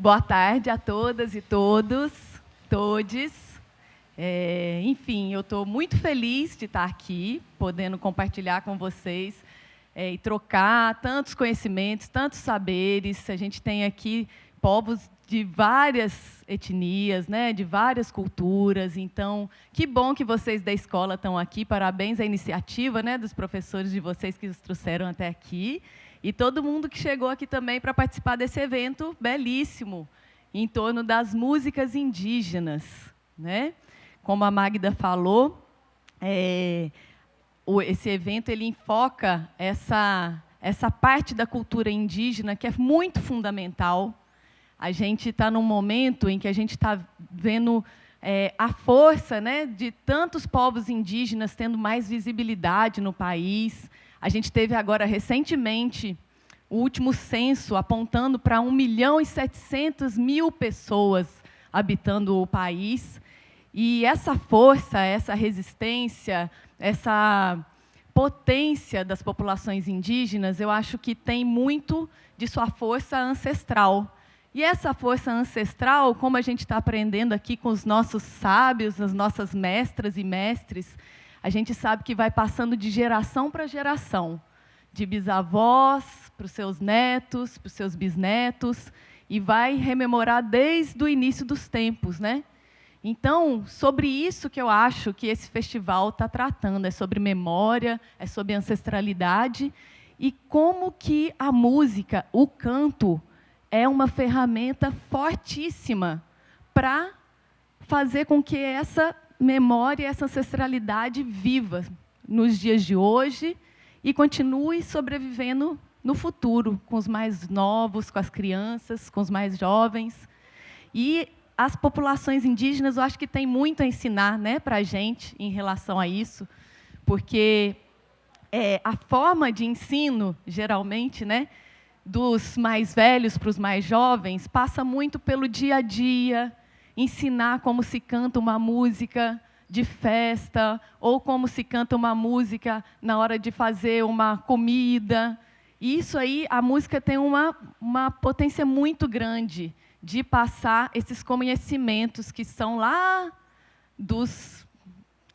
Boa tarde a todas e todos, todes. Enfim, eu estou muito feliz de estar aqui, podendo compartilhar com vocês e trocar tantos conhecimentos, tantos saberes. A gente tem aqui povos de várias etnias, né, de várias culturas. Então, que bom que vocês da escola estão aqui. Parabéns à iniciativa, né, dos professores de vocês que os trouxeram até aqui. E todo mundo que chegou aqui também para participar desse evento belíssimo, em torno das músicas indígenas, né? Como a Magda falou, esse evento ele enfoca essa parte da cultura indígena que é muito fundamental. A gente está num momento em que a gente está vendo a força, né, de tantos povos indígenas tendo mais visibilidade no país. A gente teve agora, recentemente, o último censo apontando para 1.700.000 pessoas habitando o país. E essa força, essa resistência, essa potência das populações indígenas, eu acho que tem muito de sua força ancestral. E essa força ancestral, como a gente está aprendendo aqui com os nossos sábios, as nossas mestras e mestres, a gente sabe que vai passando de geração para geração, de bisavós para os seus netos, para os seus bisnetos, e vai rememorar desde o início dos tempos, né? Então, sobre isso que eu acho que esse festival está tratando, é sobre memória, é sobre ancestralidade, e como que a música, o canto, é uma ferramenta fortíssima para fazer com que essa memória, essa ancestralidade viva nos dias de hoje e continue sobrevivendo no futuro, com os mais novos, com as crianças, com os mais jovens. E as populações indígenas, eu acho que tem muito a ensinar, né, para a gente em relação a isso, porque a forma de ensino, geralmente, né, dos mais velhos para os mais jovens, passa muito pelo dia a dia, ensinar como se canta uma música de festa, ou como se canta uma música na hora de fazer uma comida. E isso aí, a música tem uma potência muito grande de passar esses conhecimentos que são lá dos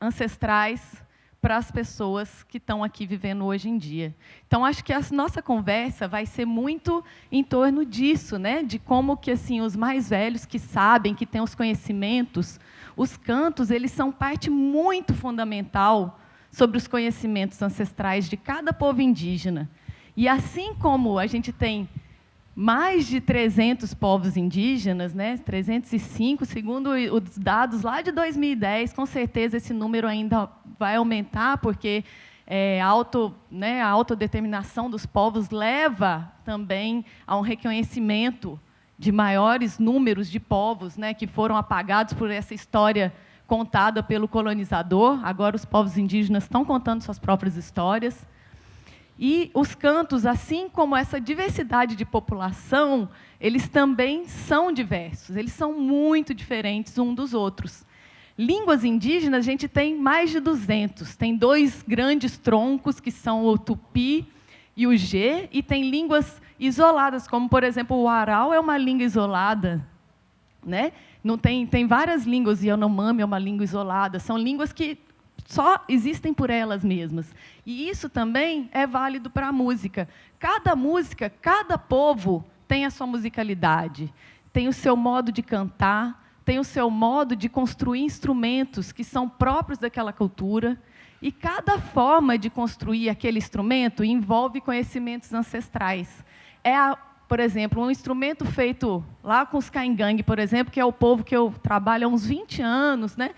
ancestrais para as pessoas que estão aqui vivendo hoje em dia. Então, acho que a nossa conversa vai ser muito em torno disso, né? De como que assim, os mais velhos que sabem, que têm os conhecimentos, os cantos, eles são parte muito fundamental sobre os conhecimentos ancestrais de cada povo indígena. E assim como a gente tem mais de 300 povos indígenas, né? 305, segundo os dados lá de 2010, com certeza esse número ainda vai aumentar, porque a autodeterminação dos povos leva também a um reconhecimento de maiores números de povos, né, que foram apagados por essa história contada pelo colonizador. Agora os povos indígenas estão contando suas próprias histórias. E os cantos, assim como essa diversidade de população, eles também são diversos, eles são muito diferentes uns dos outros. Línguas indígenas, a gente tem mais de 200. Tem 2 grandes troncos, que são o Tupi e o Gê, e tem línguas isoladas, como, por exemplo, o Aral é uma língua isolada, né? Não tem várias línguas, e o Yanomami é uma língua isolada. São línguas que só existem por elas mesmas. E isso também é válido para a música. Cada música, cada povo tem a sua musicalidade, tem o seu modo de cantar, tem o seu modo de construir instrumentos que são próprios daquela cultura, e cada forma de construir aquele instrumento envolve conhecimentos ancestrais. Por exemplo, um instrumento feito lá com os Caingangue, por exemplo, que é o povo que eu trabalho há uns 20 anos, né?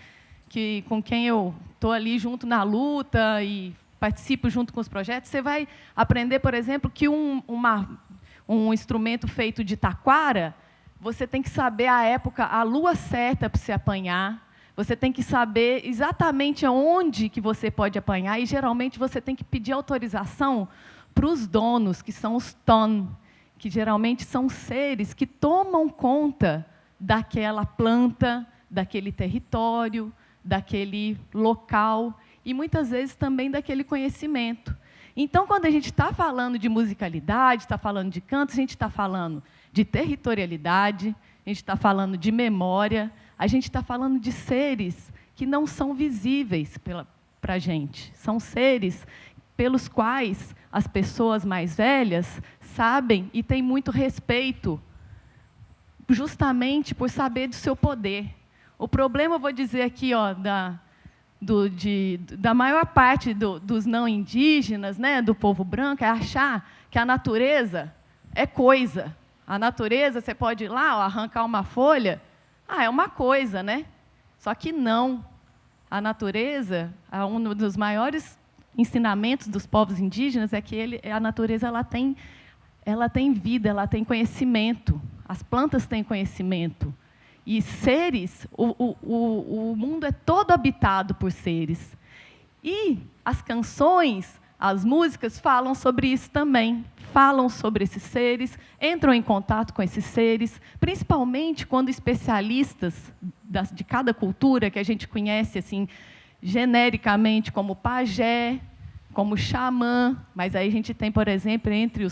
Com quem eu estou ali junto na luta e participo junto com os projetos. Você vai aprender, por exemplo, que um instrumento feito de taquara, você tem que saber a época, a lua certa para se apanhar, você tem que saber exatamente onde que você pode apanhar, e geralmente você tem que pedir autorização para os donos, que são os ton, que geralmente são seres que tomam conta daquela planta, daquele território, daquele local, e muitas vezes também daquele conhecimento. Então, quando a gente está falando de musicalidade, está falando de canto, a gente está falando de territorialidade, a gente está falando de memória, a gente está falando de seres que não são visíveis para a gente. São seres pelos quais as pessoas mais velhas sabem e têm muito respeito, justamente por saber do seu poder. O problema, eu vou dizer aqui, ó, da maior parte dos não indígenas, né, do povo branco, é achar que a natureza é coisa. A natureza, você pode ir lá, ó, arrancar uma folha, é uma coisa, né? Só que não. A natureza, um dos maiores ensinamentos dos povos indígenas é que a natureza ela tem vida, ela tem conhecimento. As plantas têm conhecimento. E seres, o mundo é todo habitado por seres. E as canções, as músicas falam sobre isso também. Falam sobre esses seres, entram em contato com esses seres, principalmente quando especialistas de cada cultura, que a gente conhece assim, genericamente como pajé, como xamã, mas aí a gente tem, por exemplo, entre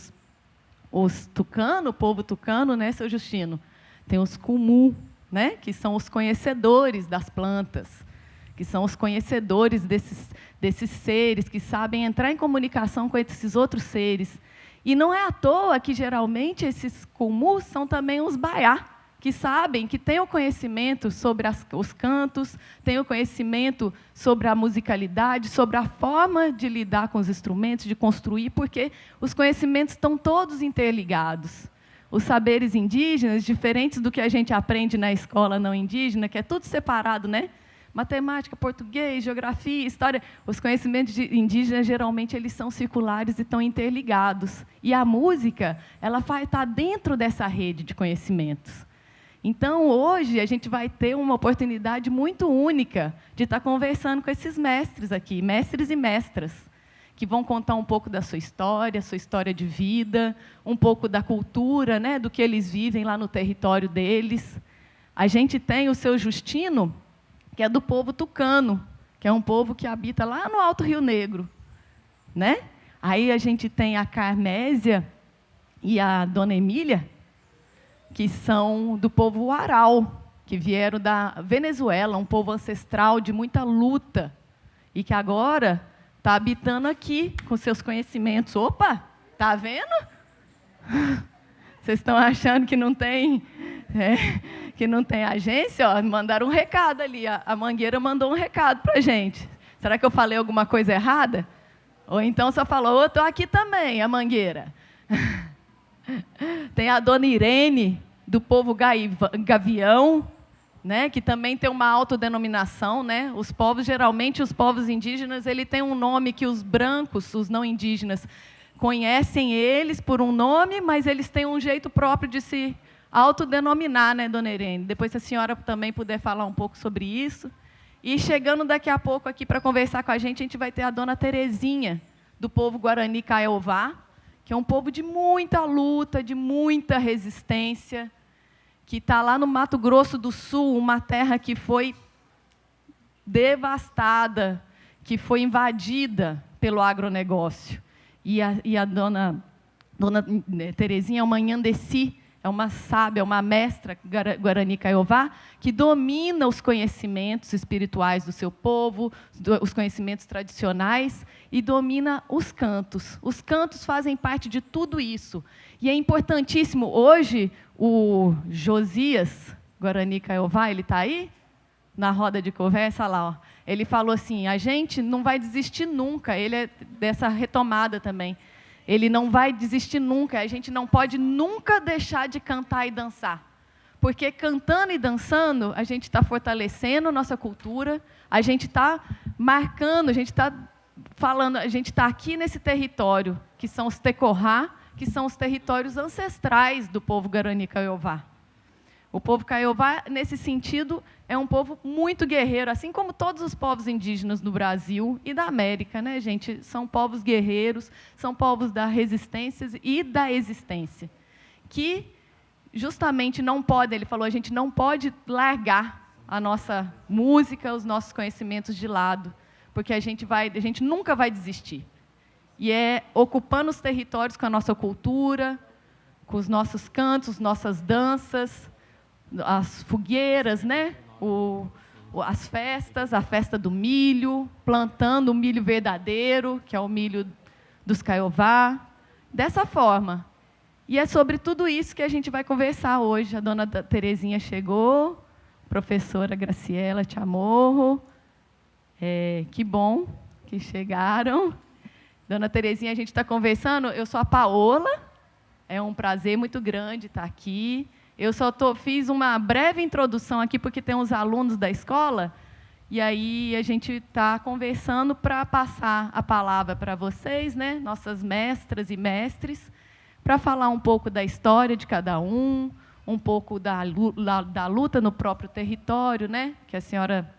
os tucano, o povo tucano, né, seu Justino? Tem os cumu, né, que são os conhecedores das plantas, que são os conhecedores desses seres, que sabem entrar em comunicação com esses outros seres. E não é à toa que, geralmente, esses cumus são também os baiá, que sabem, que têm o conhecimento sobre os cantos, têm o conhecimento sobre a musicalidade, sobre a forma de lidar com os instrumentos, de construir, porque os conhecimentos estão todos interligados. Os saberes indígenas, diferentes do que a gente aprende na escola não indígena, que é tudo separado, né? Matemática, português, geografia, história. Os conhecimentos indígenas, geralmente, eles são circulares e estão interligados. E a música, ela vai estar dentro dessa rede de conhecimentos. Então, hoje, a gente vai ter uma oportunidade muito única de estar conversando com esses mestres aqui, mestres e mestras, que vão contar um pouco da sua história de vida, um pouco da cultura, né, do que eles vivem lá no território deles. A gente tem o seu Justino, que é do povo tucano, que é um povo que habita lá no Alto Rio Negro, né? Aí a gente tem a Carmésia e a Dona Emília, que são do povo Uaral, que vieram da Venezuela, um povo ancestral de muita luta, e que agora está habitando aqui com seus conhecimentos. Opa, tá vendo? Vocês estão achando que não tem... que não tem agência, ó, mandaram um recado ali. A Mangueira mandou um recado para a gente. Será que eu falei alguma coisa errada? Ou então só falou, estou aqui também, a Mangueira. Tem a Dona Irene, do povo Gavião, né, que também tem uma autodenominação. Né? Os povos, geralmente, os povos indígenas, ele tem um nome que os brancos, os não indígenas, conhecem eles por um nome, mas eles têm um jeito próprio de se autodenominar, né, Dona Irene? Depois, se a senhora também puder falar um pouco sobre isso. E chegando daqui a pouco aqui para conversar com a gente vai ter a Dona Terezinha, do povo Guarani Kaiowá, que é um povo de muita luta, de muita resistência, que está lá no Mato Grosso do Sul, uma terra que foi devastada, que foi invadida pelo agronegócio. E a Dona Terezinha é uma Nhandeci, é uma sábia, uma mestra Guarani Kaiowá, que domina os conhecimentos espirituais do seu povo, os conhecimentos tradicionais, e domina os cantos. Os cantos fazem parte de tudo isso. E é importantíssimo. Hoje, o Josias Guarani Kaiowá, ele está aí? Na roda de conversa, lá, ó. Ele falou assim, a gente não vai desistir nunca. Ele é dessa retomada também. Ele não vai desistir nunca, a gente não pode nunca deixar de cantar e dançar. Porque cantando e dançando, a gente está fortalecendo nossa cultura, a gente está marcando, a gente está falando, a gente está aqui nesse território, que são os Tecorá, que são os territórios ancestrais do povo Guarani Kaiowá. O povo Kaiowá, nesse sentido, é um povo muito guerreiro, assim como todos os povos indígenas do Brasil e da América, né, gente? São povos guerreiros, são povos da resistência e da existência, que justamente não podem, ele falou, a gente não pode largar a nossa música, os nossos conhecimentos de lado, porque a gente nunca vai desistir. E é ocupando os territórios com a nossa cultura, com os nossos cantos, nossas danças, as fogueiras, né? As festas, a festa do milho, plantando o milho verdadeiro, que é o milho dos Caiová, dessa forma. E é sobre tudo isso que a gente vai conversar hoje. A dona Terezinha chegou, professora Graciela Chamorro, que bom que chegaram. Dona Terezinha, a gente está conversando, eu sou a Paola, é um prazer muito grande estar aqui. Eu só fiz uma breve introdução aqui, porque tem uns alunos da escola, e aí a gente está conversando para passar a palavra para vocês, né, nossas mestras e mestres, para falar um pouco da história de cada um pouco da luta no próprio território, né, que a senhora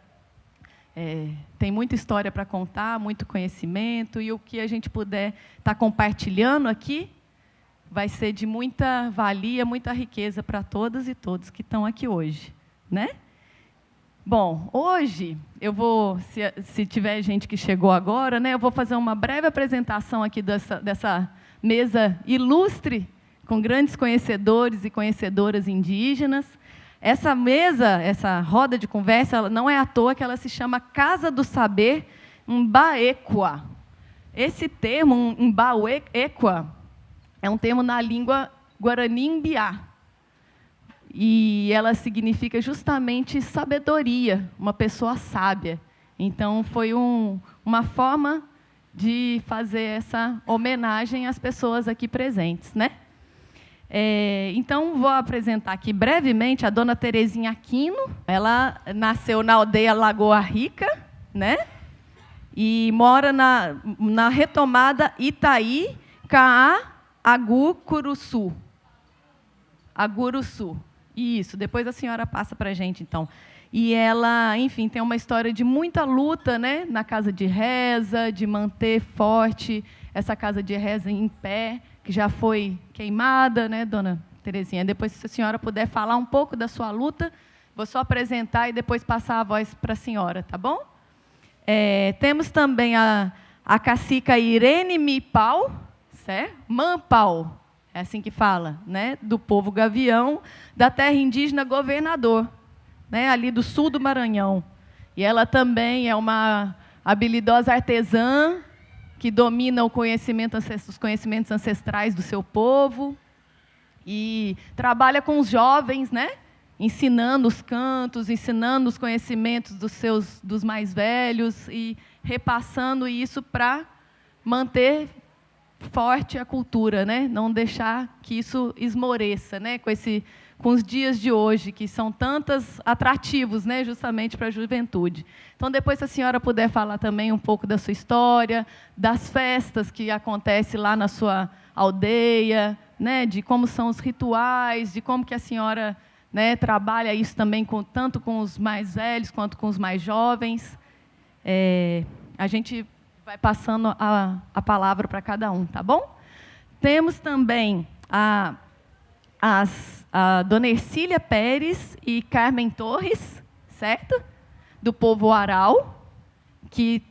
tem muita história para contar, muito conhecimento, e o que a gente puder estar compartilhando aqui, vai ser de muita valia, muita riqueza para todas e todos que estão aqui hoje, né? Bom, hoje eu vou, se tiver gente que chegou agora, né, eu vou fazer uma breve apresentação aqui dessa mesa ilustre, com grandes conhecedores e conhecedoras indígenas. Essa mesa, essa roda de conversa, ela não é à toa que ela se chama Casa do Saber Mbaequa. Esse termo, Mbaequa, é um termo na língua guarani-mbiá. E ela significa justamente sabedoria, uma pessoa sábia. Então, foi uma forma de fazer essa homenagem às pessoas aqui presentes, né? Então, vou apresentar aqui brevemente a dona Terezinha Aquino. Ela nasceu na aldeia Lagoa Rica, né? E mora na retomada Itaí, Caá, Agucuruçu. Isso, depois a senhora passa para a gente, então. E ela, enfim, tem uma história de muita luta, né, na casa de reza, de manter forte essa casa de reza em pé, que já foi queimada, né, dona Terezinha? Depois, se a senhora puder falar um pouco da sua luta, vou só apresentar e depois passar a voz para a senhora, tá bom? Temos também a cacica Irene Mipau, certo? Mampau, é assim que fala, né? Do povo Gavião, da terra indígena Governador, né? Ali do sul do Maranhão. E ela também é uma habilidosa artesã que domina os conhecimentos ancestrais do seu povo e trabalha com os jovens, né? Ensinando os cantos, ensinando os conhecimentos dos mais velhos e repassando isso para manter forte a cultura, né? Não deixar que isso esmoreça, né? Com os dias de hoje, que são tantos atrativos, né? Justamente para a juventude. Então, depois, se a senhora puder falar também um pouco da sua história, das festas que acontecem lá na sua aldeia, né? De como são os rituais, de como que a senhora, né, trabalha isso também tanto com os mais velhos quanto com os mais jovens. A gente vai passando a palavra para cada um, tá bom? Temos também a dona Ercília Pérez e Carmen Torres, certo? Do povo Aral, que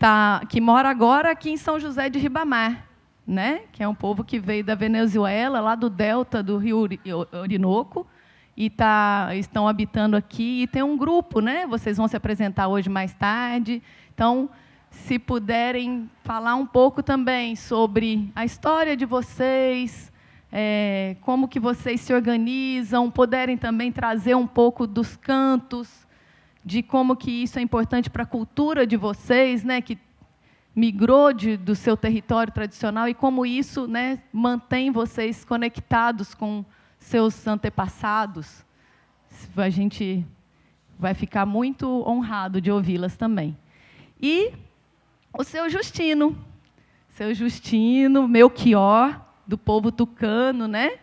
mora agora aqui em São José de Ribamar, né? Que é um povo que veio da Venezuela, lá do delta do Rio Orinoco, e estão habitando aqui, e tem um grupo, né? Vocês vão se apresentar hoje mais tarde. Então, se puderem falar um pouco também sobre a história de vocês, como que vocês se organizam, puderem também trazer um pouco dos cantos, de como que isso é importante para a cultura de vocês, né, que migrou do seu território tradicional, e como isso, né, mantém vocês conectados com seus antepassados. A gente vai ficar muito honrado de ouvi-las também. E o seu Justino, Melchior, do povo tucano, né?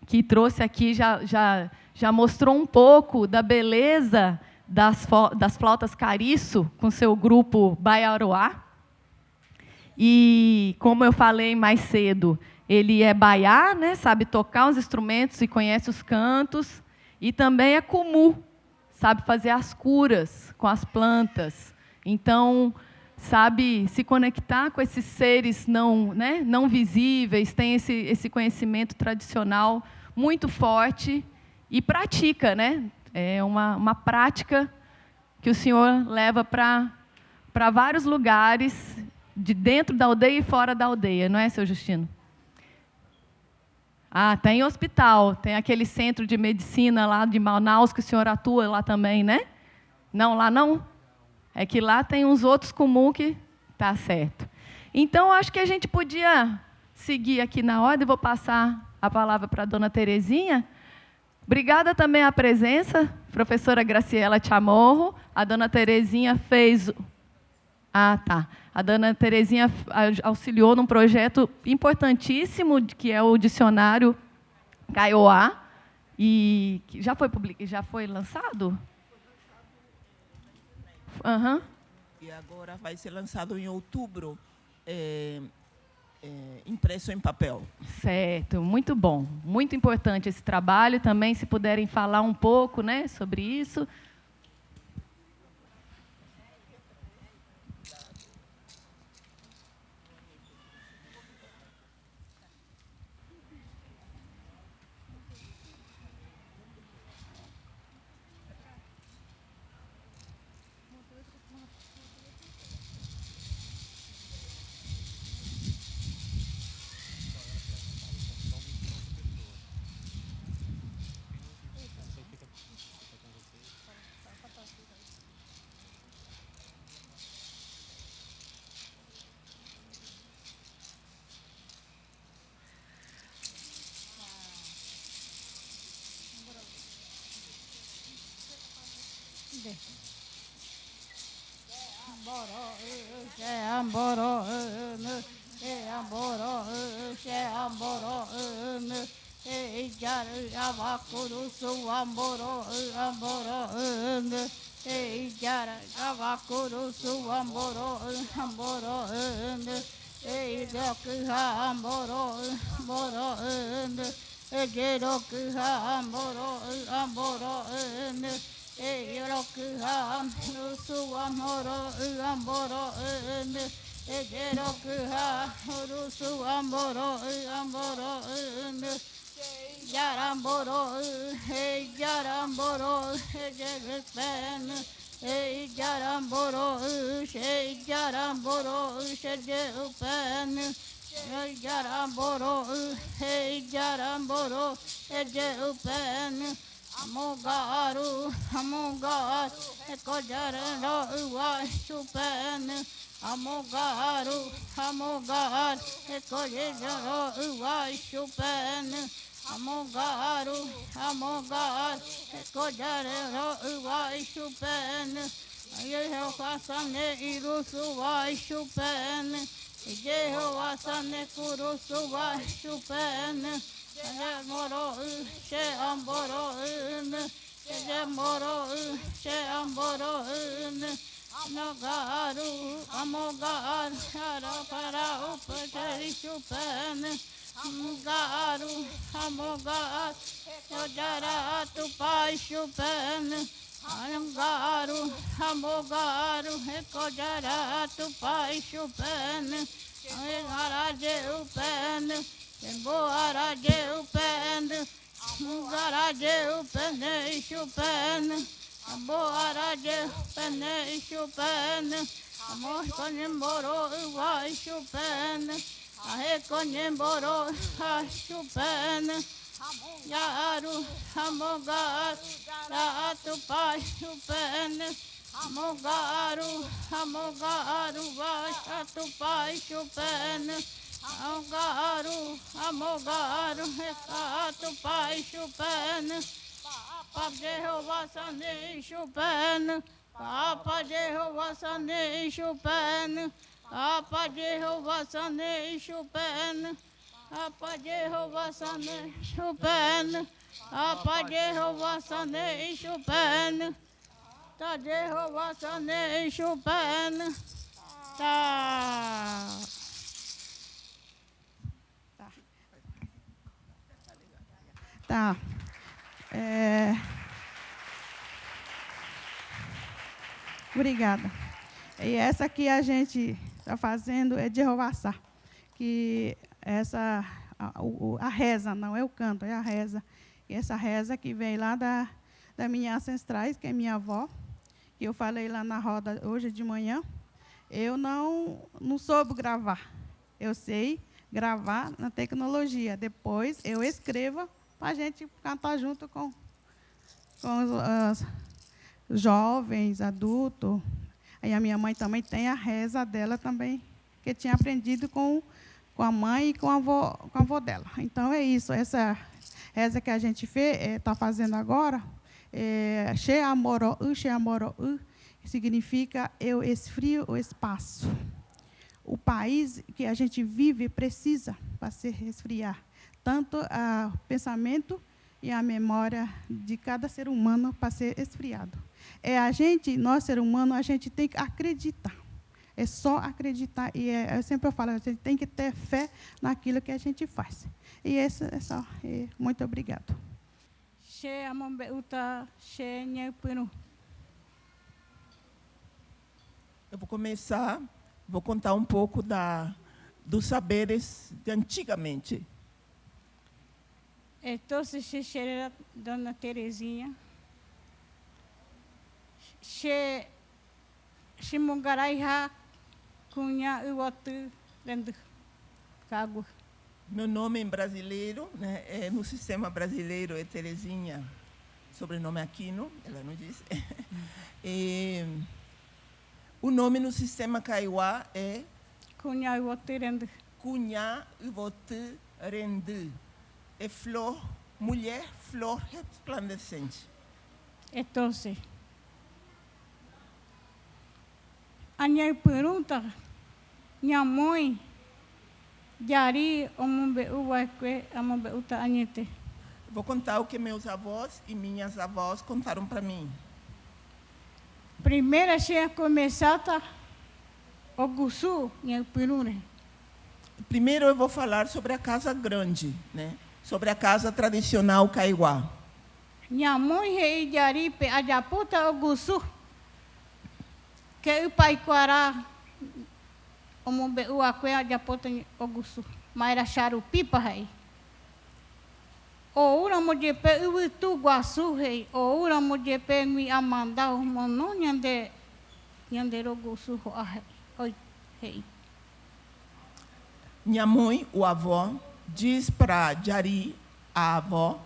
Que trouxe aqui, já mostrou um pouco da beleza das flautas cariço, com seu grupo Baiaroá. E, como eu falei mais cedo, ele é baiá, né? Sabe tocar os instrumentos e conhece os cantos. E também é cumu, sabe fazer as curas com as plantas. Então, sabe se conectar com esses seres não visíveis, tem esse conhecimento tradicional muito forte e pratica, né? É uma prática que o senhor leva para vários lugares, de dentro da aldeia e fora da aldeia, não é, seu Justino? Ah, tem hospital, tem aquele centro de medicina lá de Manaus, que o senhor atua lá também, né? Não, lá não? É que lá tem uns outros comuns que tá certo. Então, acho que a gente podia seguir aqui na ordem, vou passar a palavra para a dona Terezinha. Obrigada também à presença, professora Graciela Chamorro. A dona Terezinha fez... Ah, tá. A dona Terezinha auxiliou num projeto importantíssimo, que é o dicionário Kaiowá, e que já foi lançado? Uhum. E agora vai ser lançado em outubro, impresso em papel. Certo, muito bom. Muito importante esse trabalho também, se puderem falar um pouco, né, sobre isso. Tá. Obrigada. E essa que a gente está fazendo é de Jeová, que essa a reza, não é o canto, é a reza. E essa reza que vem lá das minhas ancestrais, que é minha avó, que eu falei lá na roda hoje de manhã. Eu não soube gravar. Eu sei gravar na tecnologia. Depois eu escrevo para a gente cantar junto com os jovens, adultos. Aí a minha mãe também tem a reza dela também, que tinha aprendido com a mãe e com a avó dela. Então é isso, essa reza que a gente está fazendo agora, She Amoro, significa eu esfrio o espaço. O país que a gente vive precisa para se resfriar, tanto o pensamento e a memória de cada ser humano para ser esfriado. Nós, ser humano, a gente tem que acreditar. É só acreditar. E eu sempre falo, a gente tem que ter fé naquilo que a gente faz. E isso é só. Muito obrigado. Eu vou começar, vou contar um pouco dos saberes de antigamente. Então, se era Dona Terezinha, se Mungaraiha Cunha Uotu Lendo Cago. Meu nome em brasileiro, né, no sistema brasileiro é Terezinha, sobrenome Aquino, ela não disse. E o nome no sistema kaiowá é Cunha Uotu Lendo. Cunha Uotu Rendu. É flor, mulher, flor resplandecente. Então, a minha pergunta, minha mãe, Jari, Omumbe Uwaque, Amumbe Uta Anite. Vou contar o que meus avós e minhas avós contaram para mim. Primeiro, tinha começado o Gussu, minha pergunta. Primeiro eu vou falar sobre a casa grande, né? Sobre a casa tradicional kaiowá. Minha mãe e Jari, a Japuta o Gussu, que o pai Quará, Omumbe Uwaque, a Japuta o Gussu, mas era Charupipa, rei. O ura mojepe o tu guasu rei, o ura mojepe mi amanda o mono nyande o Gussu rei. Minha mãe, o avó, diz para Jari, a avó,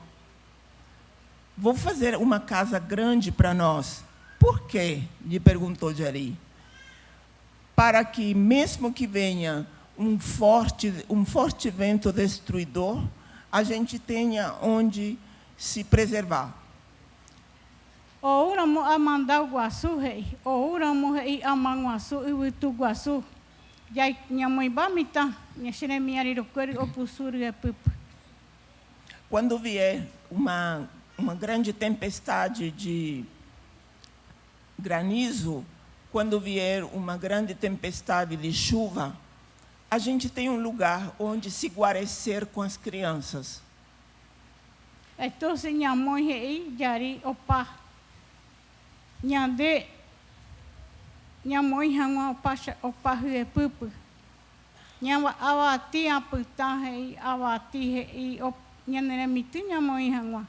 vou fazer uma casa grande para nós. Por quê? Lhe perguntou Jari. Para que, mesmo que venha um forte vento destruidor, a gente tenha onde se preservar. O ura mo amanda o guasu rei, o ura mo rei amanguasu o tu guasu. Já minha mãe bamita, minha xeremia rirocori o pusuri é pup. Quando vier uma grande tempestade de granizo, quando vier uma grande tempestade de chuva, a gente tem um lugar onde se guarecer com as crianças. Então, minha mãe rei, Jari, opa, minha mãe hangwa opa é pup. Minha awati aputa rei, awati rei, minha neremiti minha mãe hangwa.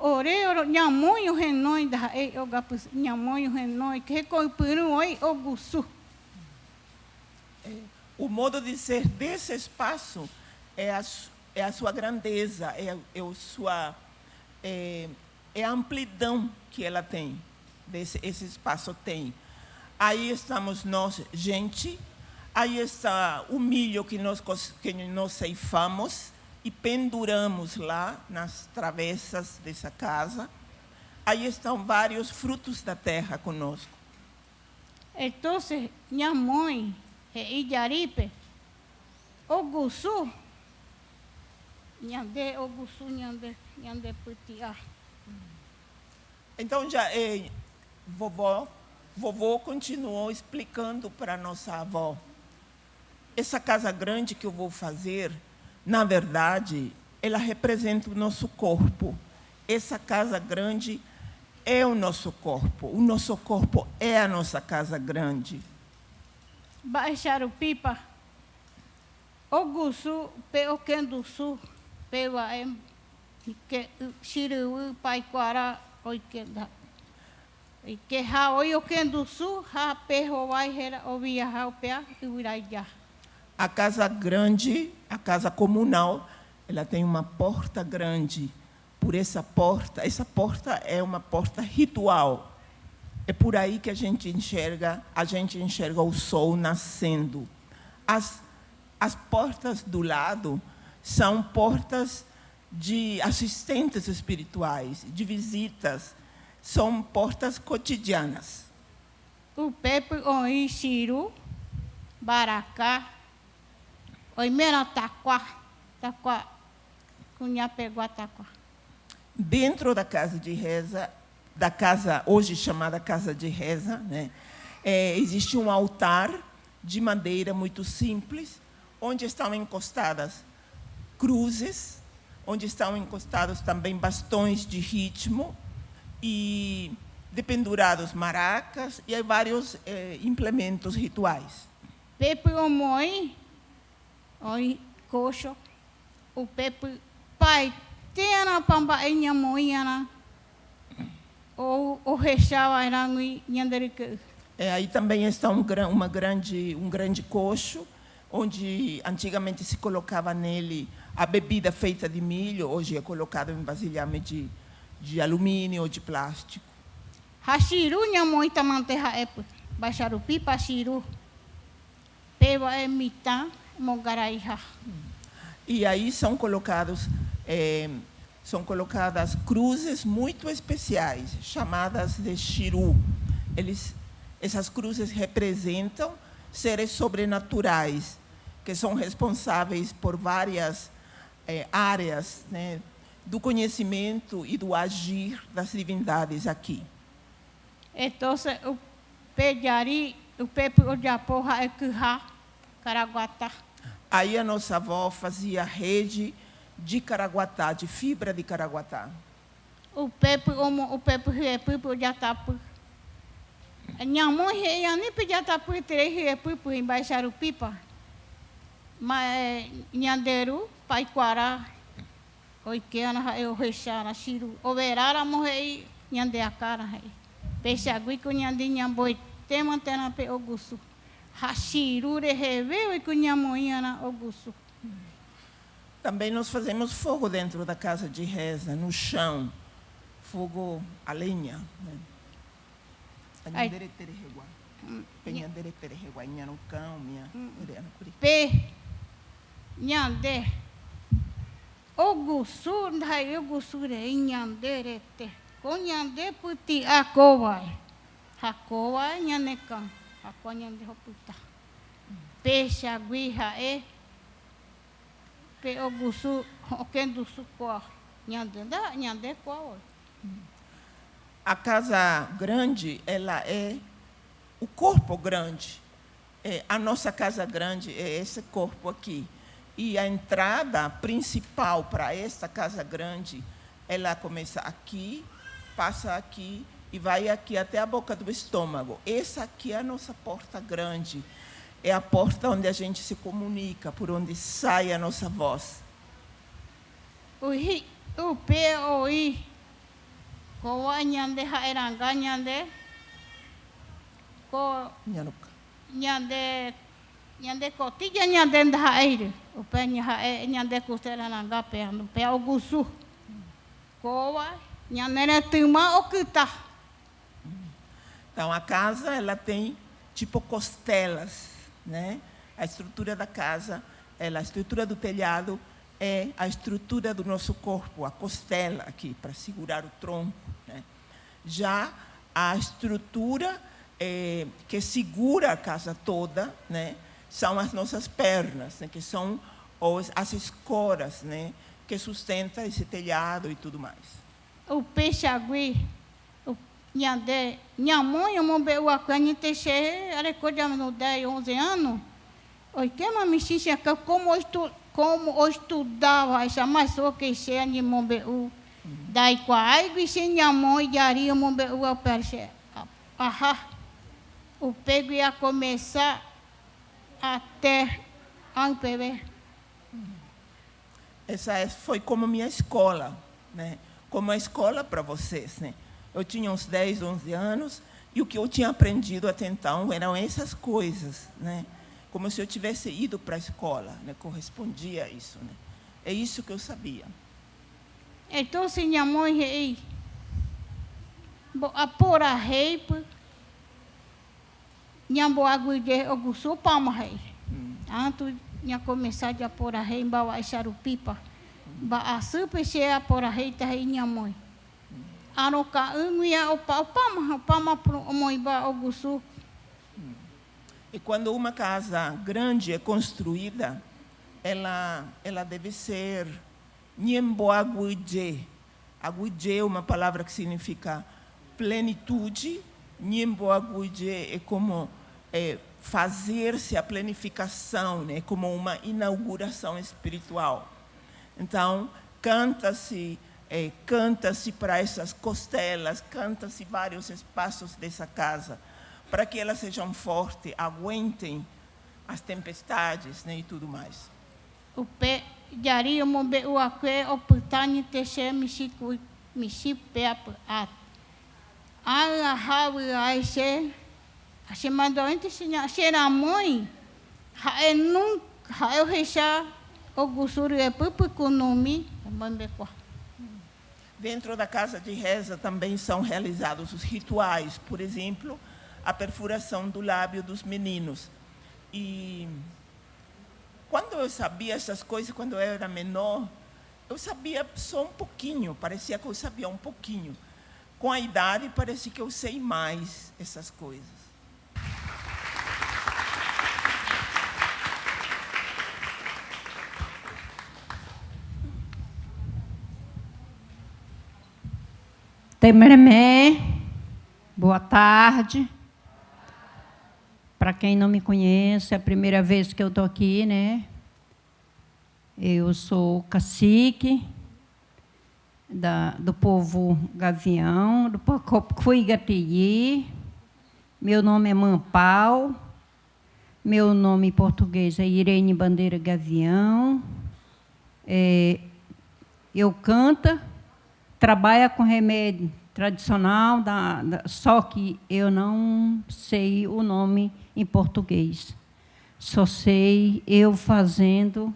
Ore minha mãe o renoi da rei, o gapus minha mãe o renoi que recoipiru oi o Gussu. O modo de ser desse espaço é a sua grandeza, é a amplidão que ela tem, esse espaço tem. Aí estamos nós, gente, aí está o milho que nós ceifamos e penduramos lá nas travessas dessa casa. Aí estão vários frutos da terra conosco. Então, minha mãe e Jaripe, o Gussu, nhande o Gussu, nhande putia. Então, já vovô continuou explicando para nossa avó. Essa casa grande que eu vou fazer, na verdade, ela representa o nosso corpo. Essa casa grande é o nosso corpo. O nosso corpo é a nossa casa grande. Baixaram pipa. Ogusu, pe o kendusu, pe wa em, que shiru pai quara, oi que da. E que ha oi o kendusu, ha pe hoai hera o via ha o pea e urai já. A casa grande, a casa comunal, ela tem uma porta grande. Por essa porta é uma porta ritual. É por aí que a gente enxerga o sol nascendo. As portas do lado são portas de assistentes espirituais, de visitas. São portas cotidianas. O pepe oi shiru, baracá, oi mera taquá, cunha pegou a taquá. Dentro da casa de reza, da casa hoje chamada casa de reza, né, existe um altar de madeira muito simples, onde estão encostadas cruzes, onde estão encostados também bastões de ritmo e dependurados maracas e vários implementos rituais. Pepe o moi, oi coxo, o pepe pai tena pamba enya moiana, ou o rechau irangui nhanderique. Aí também está um grande coxo, onde antigamente se colocava nele a bebida feita de milho, hoje é colocado em vasilhame de alumínio ou de plástico. Hashiru nyamoi tamanterra epu, baixaru pipa shiru, peva emita mogaraiha. E aí são colocadas cruzes muito especiais, chamadas de shiru. Essas cruzes representam seres sobrenaturais, que são responsáveis por várias áreas, né, do conhecimento e do agir das divindades aqui. Então, o pejari, o pepe o japorra é kuha, caraguatá. Aí a nossa avó fazia rede de caraguatá, de fibra de caraguatá. O pepe o jatapu. Nhamo ia nem pedir tapu três repupu em baixaru pipa. Mas nhanderu, paiquara, oikeana, eu rechara, chiru, overara morrei, nhande a cara, peixe agui com nhande nhamboi, tem mantena pe ogusu. Hashiru reveu e com nhamoinha ogusu. Também nós fazemos fogo dentro da casa de reza, no chão, fogo a lenha. Né? Pe nhande ogusu ndai ogusu re nhande te ko nhande puti akowai hakowai nhanekan ako nhande hoputa peixe aguiha pe ogusu okendusu ko nhande ko. A casa grande, ela é o corpo grande. A nossa casa grande é esse corpo aqui. E a entrada principal para esta casa grande, ela começa aqui, passa aqui e vai aqui até a boca do estômago. Essa aqui é a nossa porta grande. É a porta onde a gente se comunica, por onde sai a nossa voz. O P-O-I. Ko nyande haeranga nyande ko nyande ko tija nyande ndahaire o pe nyande ko tela nanga pe no pe ogusu ko nyande tuma okuta. Então a casa ela tem tipo costelas, né? A estrutura da casa, a estrutura do telhado é a estrutura do nosso corpo, a costela aqui para segurar o tronco. Já a estrutura que segura a casa toda, né, são as nossas pernas, né, que são as escoras, né, que sustentam esse telhado e tudo mais. O peixe agui, o nhande, nhamonha, mombeu a cana, texe, arecodia no 10, 11 anos. Oi, que uma mexichinha, como eu estudava, mais só que cheia de mombeu. Daí com a água e sem a mão e areia o perche. O pego ia começar até a bebê Essa foi como minha escola, né? Como a escola para vocês, né? Eu tinha uns 10, 11 anos, e o que eu tinha aprendido até então eram essas coisas, né? Como se eu tivesse ido para a escola, né? Correspondia a isso, né? É isso que eu sabia. Então, se minha mãe rei, a pora rei, minha boa guide o sul palma rei. Anto minha começar a pora rei, bawa charupipa, ba a super cheia a pora rei tá rei minha mãe. Aroca ia o palma pro mãe ba o sul. E quando uma casa grande é construída, ela deve ser Nyemboaguide. Aguide é uma palavra que significa plenitude. Nyemboaguide é como fazer-se a planificação, né? Como uma inauguração espiritual. Então, canta-se para essas costelas, canta-se vários espaços dessa casa, para que elas sejam fortes, aguentem as tempestades, né, e tudo mais. O pé jari o mombe o aqué o putani teche mishi peap at. A hawi aise a chamado antes tinha mãe ha eu recha o gusuru é pupu economi também qua. Dentro da casa de reza também são realizados os rituais, por exemplo, a perfuração do lábio dos meninos. E quando eu sabia essas coisas, quando eu era menor, eu sabia só um pouquinho, parecia que eu sabia um pouquinho. Com a idade, parece que eu sei mais essas coisas. Temeremé, boa tarde. Para quem não me conhece, é a primeira vez que eu estou aqui, né? Eu sou cacique do povo Gavião, do Copuigatií. Meu nome é Mampau. Meu nome em português é Irene Bandeira Gavião. Eu canto, trabalho com remédio tradicional, só que eu não sei o nome em português. Só sei eu fazendo,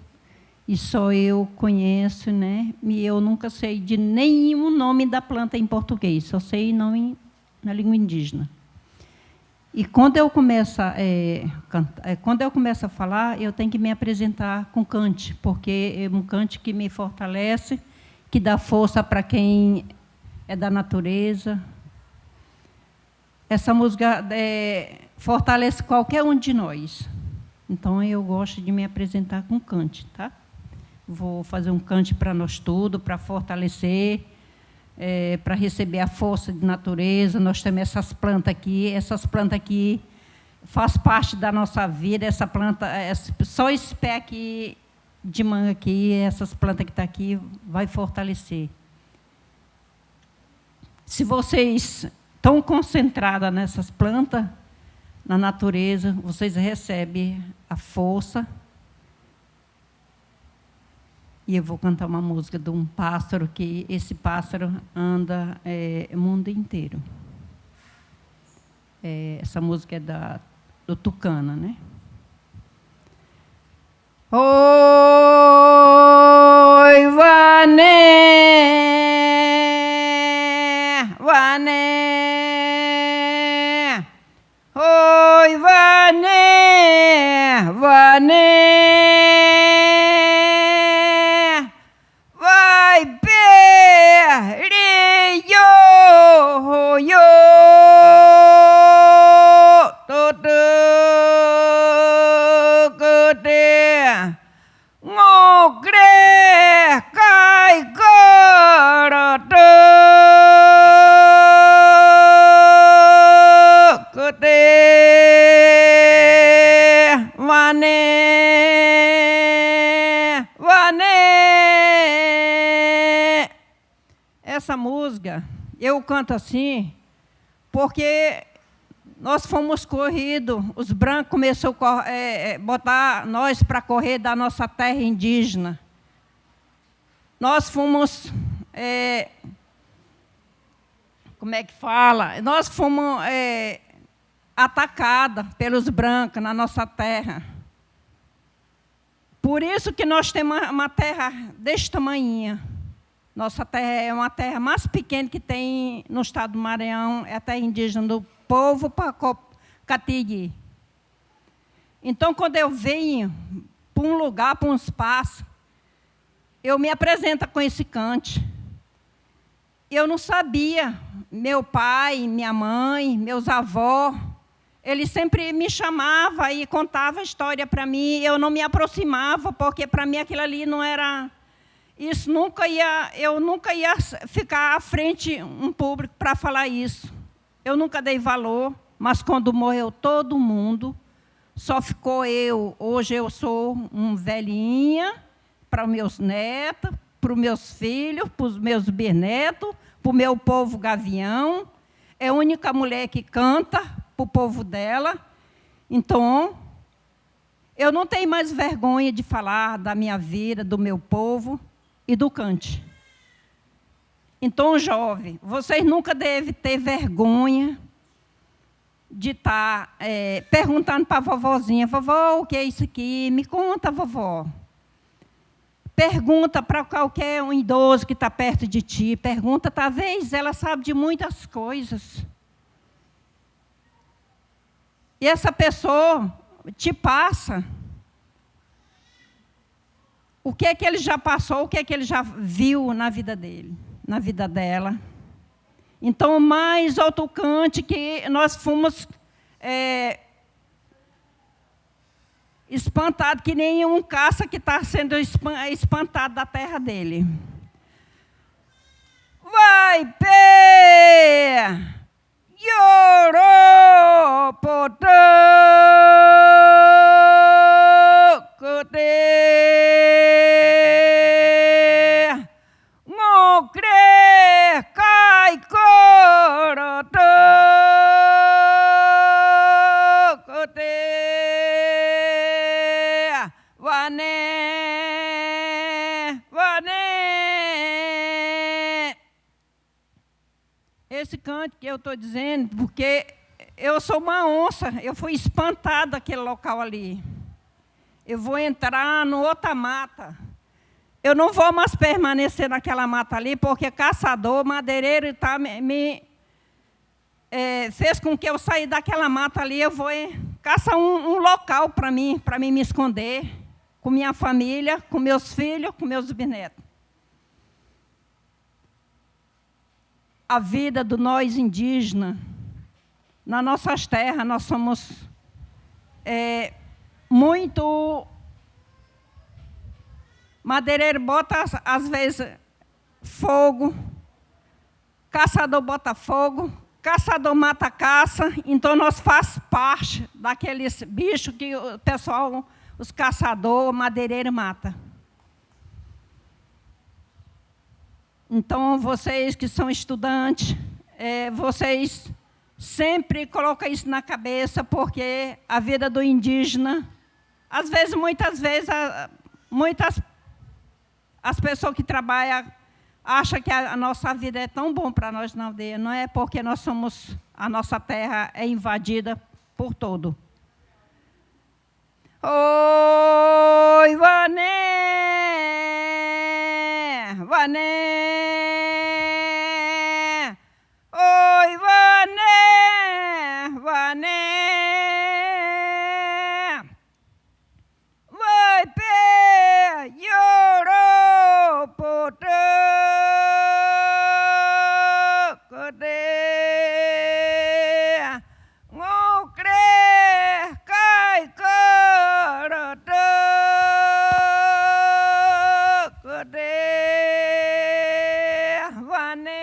e só eu conheço, né? E eu nunca sei de nenhum nome da planta em português, só sei nome na língua indígena. E quando eu começo a falar, eu tenho que me apresentar com cante, porque é um cante que me fortalece, que dá força para quem é da natureza. Essa música fortalece qualquer um de nós. Então, eu gosto de me apresentar com cante, tá? Vou fazer um cante para nós tudo, para fortalecer, para receber a força de natureza. Nós temos essas plantas aqui faz parte da nossa vida. Essa planta, só esse pé aqui de manga aqui, essas plantas que estão aqui, vai fortalecer. Se vocês estão concentradas nessas plantas, na natureza, vocês recebem a força. E eu vou cantar uma música de um pássaro, que esse pássaro anda o mundo inteiro. Essa música é do Tucana, né? Oi, Vané, Vané, oi, Vané, Vané, vai perder, yo, todo gede, ngogre kai garade, gede vané, vané. Essa música eu canto assim porque nós fomos corridos, os brancos começaram a botar nós para correr da nossa terra indígena. Nós fomos, como é que fala? Nós fomos atacados pelos brancos na nossa terra. Por isso que nós temos uma terra deste tamanho. Nossa terra é uma terra mais pequena que tem no estado do Maranhão, é a terra indígena do povo Catigui. Então, quando eu venho para um lugar, para um espaço, eu me apresento com esse cante. Eu não sabia, meu pai, minha mãe, meus avós, eles sempre me chamavam e contavam a história para mim, eu não me aproximava, porque para mim aquilo ali não era... Isso eu nunca ia ficar à frente um público para falar isso. Eu nunca dei valor, mas quando morreu todo mundo, só ficou eu. Hoje eu sou um velhinha para os meus netos, para os meus filhos, para os meus bisnetos, para o meu povo gavião. É a única mulher que canta para o povo dela. Então, eu não tenho mais vergonha de falar da minha vida, do meu povo e do cante. Então, jovem, vocês nunca devem ter vergonha de estar perguntando para a vovozinha, vovó, o que é isso aqui? Me conta, vovó. Pergunta para qualquer um idoso que está perto de ti, pergunta, talvez ela sabe de muitas coisas. E essa pessoa te passa o que é que ele já passou, o que é que ele já viu na vida dele, na vida dela. Então, mais outro cante que nós fomos espantados, que nem um caça que está sendo espantado da terra dele. Vai, pé! Llorou, potô, esse canto que eu estou dizendo, porque eu sou uma onça, eu fui espantada daquele local ali. Eu vou entrar no outra mata. Eu não vou mais permanecer naquela mata ali, porque caçador, madeireiro, tá, fez com que eu saia daquela mata ali. Eu vou caçar um local para mim me esconder, com minha família, com meus filhos, com meus bisnetos. A vida do nós indígenas, nas nossas terras, nós somos muito... Madeireiro bota, às vezes, fogo, caçador bota fogo, caçador mata caça, então nós faz parte daqueles bichos que o pessoal, os caçadores, madeireiro mata. Então, vocês que são estudantes, vocês sempre colocam isso na cabeça, porque a vida do indígena, às vezes, muitas vezes, as pessoas que trabalham acham que a nossa vida é tão bom para nós na aldeia. Não é porque a nossa terra é invadida por todo. Oi, Vané, Vané, oi, Vané, Vané, vai pé, llorou, potô, cadê, ngô crê, cai, carotô, cadê, Vané,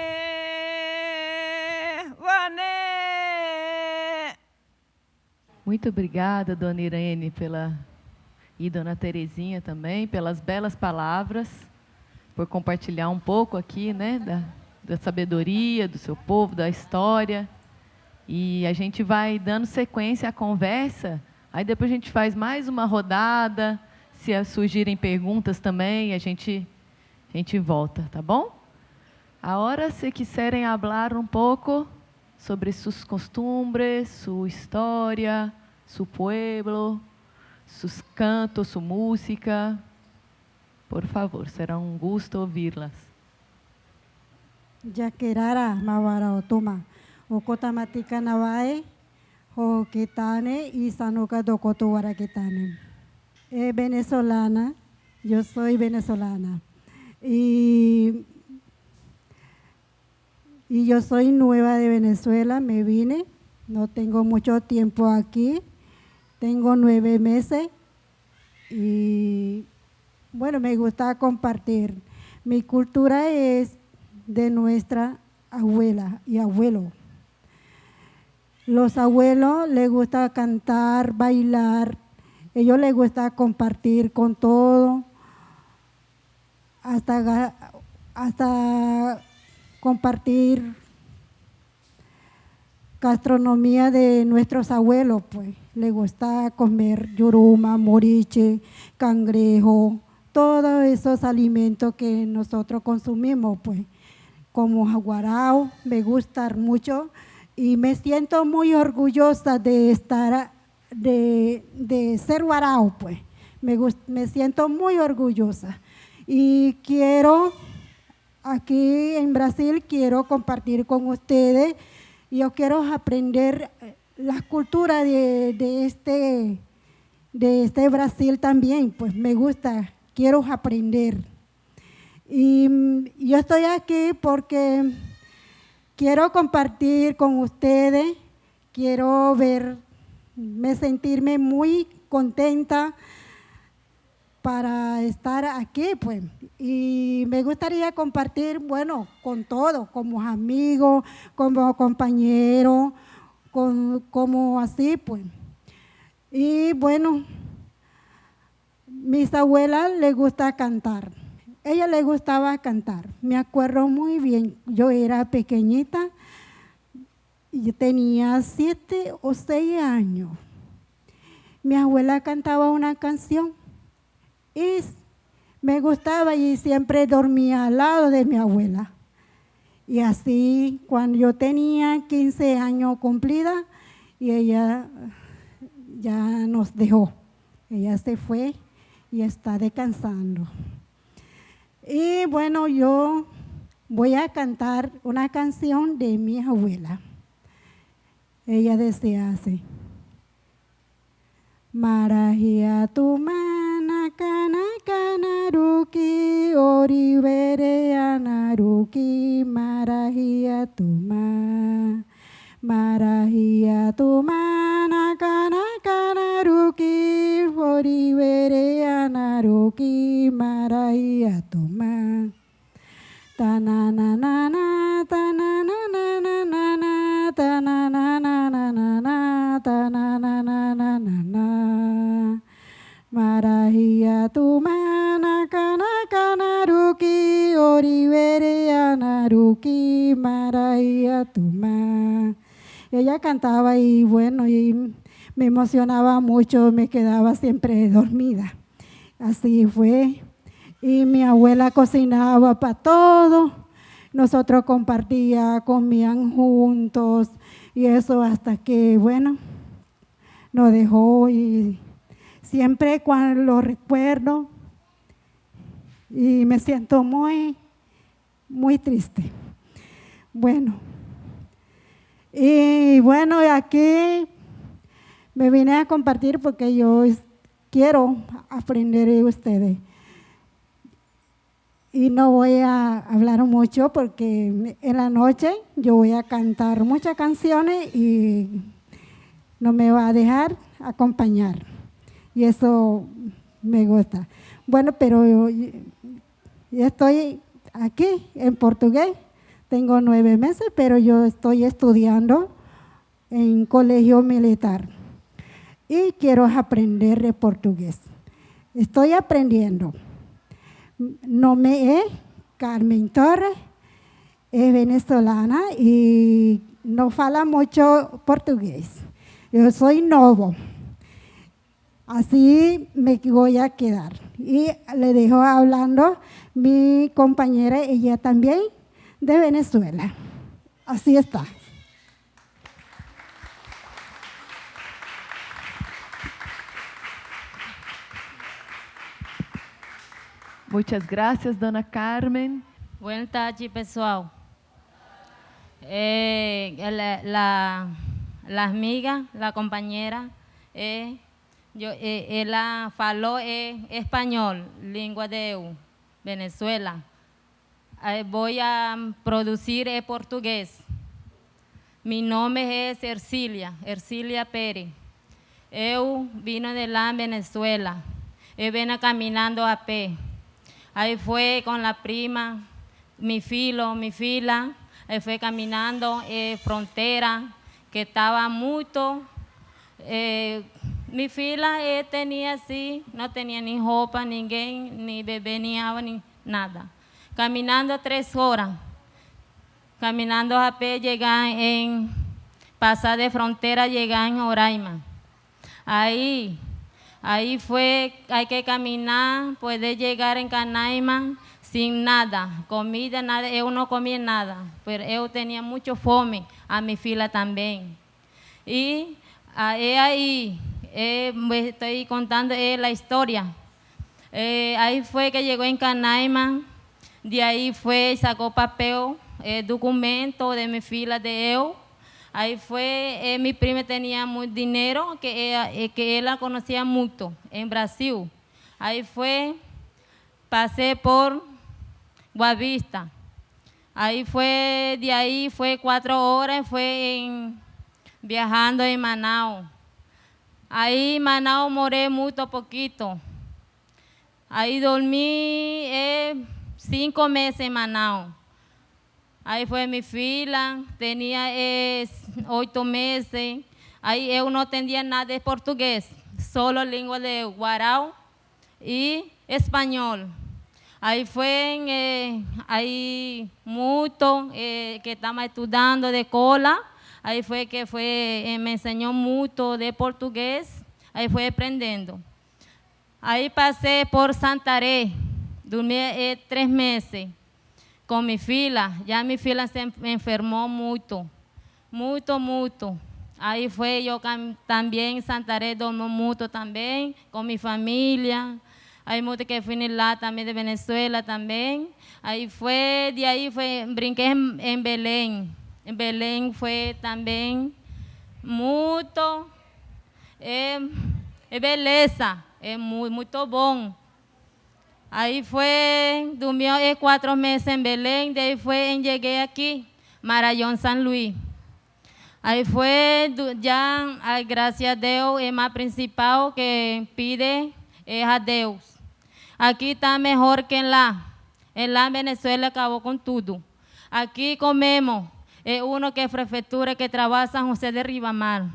Vané. Muito obrigada, dona Irene, e dona Terezinha também, pelas belas palavras, por compartilhar um pouco aqui, né, da sabedoria do seu povo, da história. E a gente vai dando sequência à conversa, aí depois a gente faz mais uma rodada, se surgirem perguntas também, a gente volta, tá bom? Agora, se quiserem falar um pouco sobre seus costumbres, sua história, seu pueblo, seus cantos, sua música, por favor, será um gosto ouvi-las. Yakerara mawara otoma. Okotamatika nawae, ho kitane y sanuka dokotuwara kitane. Venezolana, yo soy venezolana. Y yo soy nueva de Venezuela, me vine, no tengo mucho tiempo aquí, tengo 9 meses y bueno, me gusta compartir. Mi cultura es de nuestra abuela y abuelo. Los abuelos les gusta cantar, bailar, ellos les gusta compartir con todo, hasta compartir gastronomía de nuestros abuelos, pues. Les gusta comer yuruma, moriche, cangrejo, todos esos alimentos que nosotros consumimos, pues. Como jaguarao, me gusta mucho y me siento muy orgullosa de estar, de ser guarao, pues. Me siento muy orgullosa y quiero, aquí en Brasil, quiero compartir con ustedes. Yo quiero aprender la cultura de este Brasil también, pues me gusta, quiero aprender. Y yo estoy aquí porque quiero compartir con ustedes, quiero sentirme muy contenta para estar aquí, pues. Y me gustaría compartir, bueno, con todos, como amigos, como compañeros, como así, pues. Y bueno, mis abuelas les gusta cantar. Ella le gustaba cantar. Me acuerdo muy bien, yo era pequeñita, yo tenía 7 o 6 años. Mi abuela cantaba una canción y me gustaba y siempre dormía al lado de mi abuela. Y así, cuando yo tenía 15 años cumplida, y ella ya nos dejó. Ella se fue y está descansando. Y bueno, yo voy a cantar una canción de mi abuela. Ella decía así: Marahia tu mana kana kanaruki oribere anaruki marahia tu marahia tu mana kana kanaruki oribere anaruki marahia tu tananana tananana tananana tananana marahia tu mana kana kanaruki oribere anaruki marahia tu Ella cantaba y bueno, y me emocionaba mucho, me quedaba siempre dormida. Así fue. Y mi abuela cocinaba para todo. Nosotros comían juntos y eso hasta que, bueno, nos dejó y siempre cuando lo recuerdo y me siento muy, muy triste. Bueno, y bueno, aquí me vine a compartir porque yo quiero aprender de ustedes. Y no voy a hablar mucho porque en la noche yo voy a cantar muchas canciones y no me va a dejar acompañar. Y eso me gusta. Bueno, pero yo estoy aquí en portugués. Tengo 9 meses, pero yo estoy estudiando en colegio militar. Y quiero aprender de portugués. Estoy aprendiendo. Nombre es Carmen Torres, es venezolana y no fala mucho portugués. Yo soy nuevo. Así me voy a quedar. Y le dejo hablando mi compañera, ella también de Venezuela. Así está. Muchas gracias, dona Carmen. Boa tarde, pessoal. La amiga, la compañera, ela falou espanhol, língua de Venezuela. Vou a produzir em português. Mi nome é Ercília Pérez. Eu vim de lá, Venezuela. Eu venho caminhando a pé. Aí foi com a prima, mi fila, aí foi caminhando fronteira, que estava muito. Mi fila tinha assim, não tinha nem roupa, ninguém, nem bebê, nem água, nem nada. Caminhando 3 horas, caminhando a pé, passar de fronteira, chegar em Roraima. Aí foi, hay que caminhar, poder chegar em Canaima sem nada, comida, nada. Eu não comia nada, mas eu tinha muita fome, a minha filha também. E aí, me estou contando a história. Aí foi que chegou em Canaima, de aí foi, sacou papel, documento de minha filha, de eu. Aí foi, minha prima tinha muito dinheiro, que ela conhecia muito em Brasil. Aí foi, passei por Boa Vista. Aí foi, de aí foi 4 horas, foi viajando em Manaus. Aí em Manaus morei muito pouquito. Aí dormi 5 meses em Manaus. Aí foi minha filha, tinha 8 meses. Aí eu não entendia nada de português, só língua de guarau e espanhol. Aí foi, aí muito, que estava estudando de escola. Aí foi que me ensinou muito de português. Aí foi aprendendo. Aí passei por Santarém, dormi 3 meses. Com minha filha, já minha filha se enfermou muito. Aí foi eu também em Santarém, dormi muito também, com minha família. Aí muito que fui lá também de Venezuela também. Aí foi, de aí foi, brinquei em Belém. Em Belém foi também muito, beleza, muito bom. Aí foi, dormi 4 meses em Belém, daí foi, cheguei aqui, Maranhão, São Luís. Aí foi, já, graças a Deus, é mais principal que pide é a Deus. Aqui está melhor que lá. Lá em Venezuela acabou com tudo. Aqui comemos, uno que é prefeitura, que trabalha em São José de Ribamar.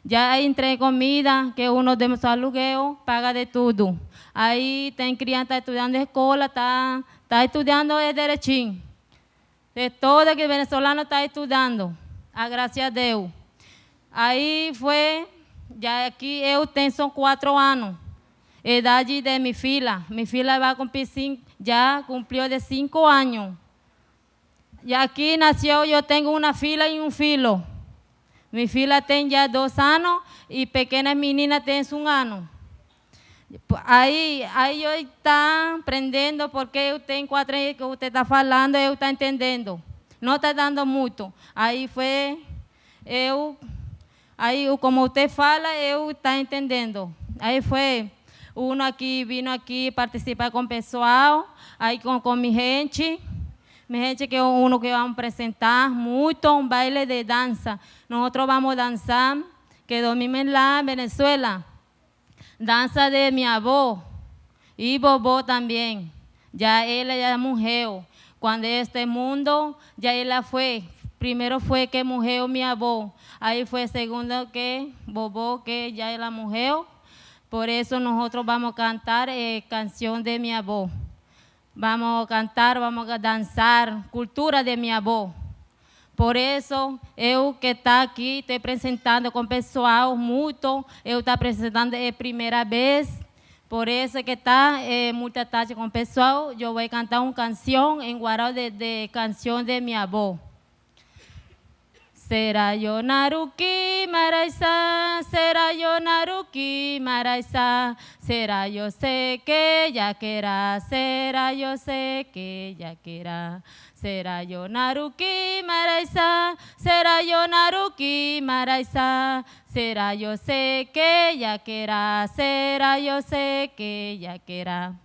Já entrei comida, que uno de seu aluguel, paga de tudo. Aí tem criança estudando na escola, está estudando direitinho. De todo que venezolano está estudando, graças a Deus. Aí foi, já aqui eu tenho só 4 anos, idade de minha filha. Minha filha vai cumprir já cumpriu de 5 anos. E aqui nasceu, eu tenho uma filha e um filho. Minha filha tem já 2 anos e pequena menina tem 1 ano. Aí eu estou aprendendo, porque eu tenho 4 anos que você está falando, eu estou entendendo. Não está dando muito. Aí foi, como você fala, eu estou entendendo. Aí foi, uno aqui, vindo aqui participar com o pessoal, aí com minha gente que é uno que vamos apresentar, muito um baile de dança. Nós vamos dançar, que dormimos lá em Venezuela. Dança de minha avó e vovó também. Já ela já morreu. Quando este mundo, já ela foi. Primeiro foi que morreu minha avó. Aí foi segundo que vovó, que já ela morreu. Por isso nós vamos cantar canção de minha avó. Vamos cantar, vamos dançar, cultura de minha avó. Por isso, eu que estou aqui, estou apresentando com o pessoal muito, eu estou apresentando a primeira vez, por isso que está muita tarde com o pessoal, eu vou cantar uma canção em guarau de canção de minha avó. Será yo naruki maraisa, será yo naruki maraisa, será yo sé que ya querá, será yo sé que ya querá. Será yo naruki maraisa, será yo naruki maraisa, será yo sé que ya querá, será yo sé que ya querá.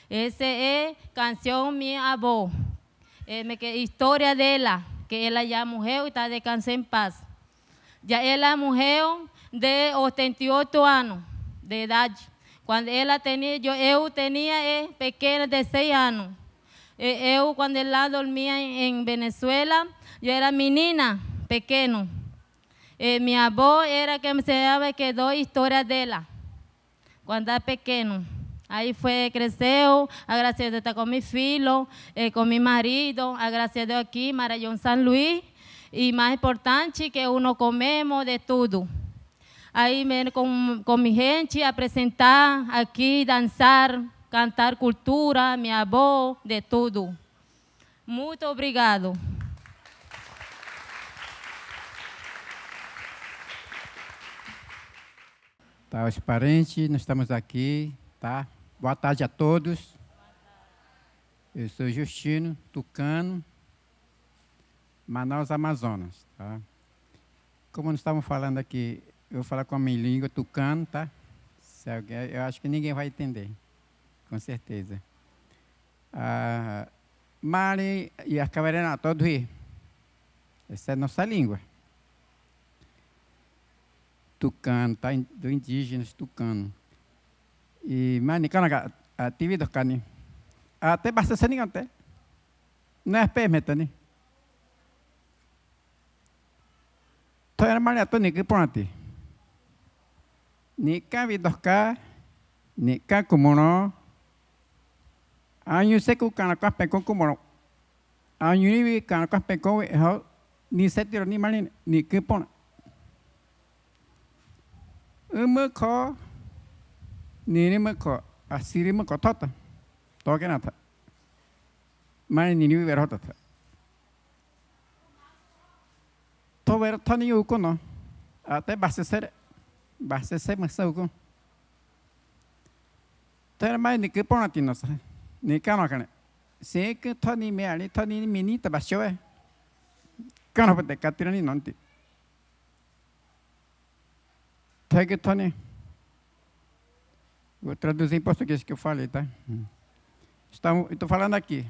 Essa é canção minha avó, história dela. Que ela já morreu e está descansando em paz. Já ela morreu de 88 anos de idade. Quando ela tinha, eu tinha pequena de 6 anos. Eu, quando ela dormia em Venezuela, eu era menina, pequena. Minha avó era que me ensinava que dou história dela, quando era pequeno. Aí foi, cresceu, agradeceu de estar com meu filho, com meu marido, agradeceu aqui, Maranhão São Luís, e mais importante que uno comemos de tudo. Aí com minha gente, apresentar aqui, dançar, cantar cultura, minha avó, de tudo. Muito obrigado. Tá, os parentes, nós estamos aqui, tá? Boa tarde a todos. Eu sou Justino, tucano, Manaus, Amazonas, tá? Como nós estamos falando aqui, eu vou falar com a minha língua tucano, tá? Se alguém, eu acho que ninguém vai entender, com certeza. Mari e a caverna todo aí. Essa é a nossa língua. Tucano, tá? Do indígenas tucano. E mani kana ativi dos cani até basta sani ante não é permita ni to era mani to ni que ponte ni cavi dos ca ni ca kumuno anyu seku kana ka pe kumuno anyu ni kana ka pe ko ni setiro ni mani ni que pon kho Nini meko asiri meko tota toke nata mani nini verhota ta to ver tani uko no até basta ser masa uko ter mai ni que ponati no sa ni kana kana se que tani me ali tani minita bashoe kana pate katirani nonti tege tani. Vou traduzir em português que eu falei, tá? Estou falando aqui.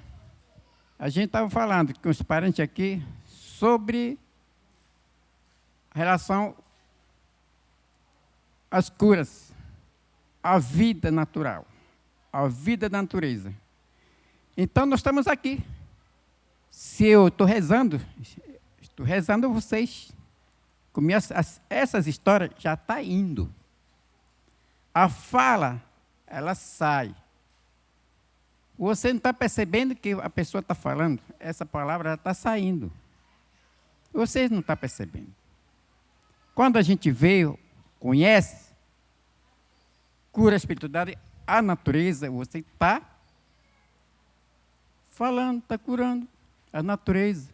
A gente estava falando com os parentes aqui sobre a relação às curas, à vida natural, à vida da natureza. Então, nós estamos aqui. Se eu estou rezando vocês, com essas histórias já está indo. A fala, ela sai. Você não está percebendo que a pessoa está falando? Essa palavra já está saindo. Vocês não estão percebendo. Quando a gente vê, conhece, cura a espiritualidade, a natureza, você está falando, está curando a natureza.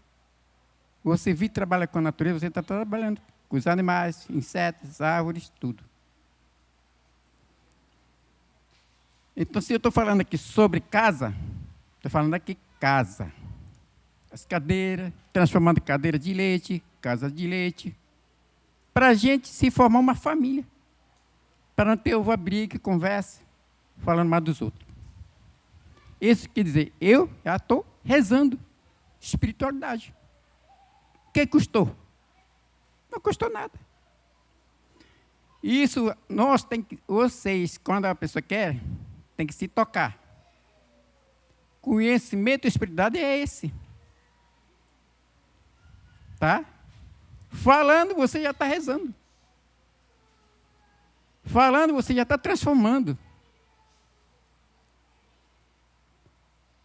Você vive trabalha com a natureza, você está trabalhando com os animais, insetos, árvores, tudo. Então, se eu estou falando aqui sobre casa, estou falando aqui casa. As cadeiras, transformando cadeira de leite, casa de leite, para a gente se formar uma família, para não ter ovo briga e conversa, falando mal dos outros. Isso quer dizer, eu já estou rezando espiritualidade. O que custou? Não custou nada. Isso, vocês, quando a pessoa quer, tem que se tocar. Conhecimento e espiritualidade é esse. Tá? Falando, você já está rezando. Falando, você já está transformando.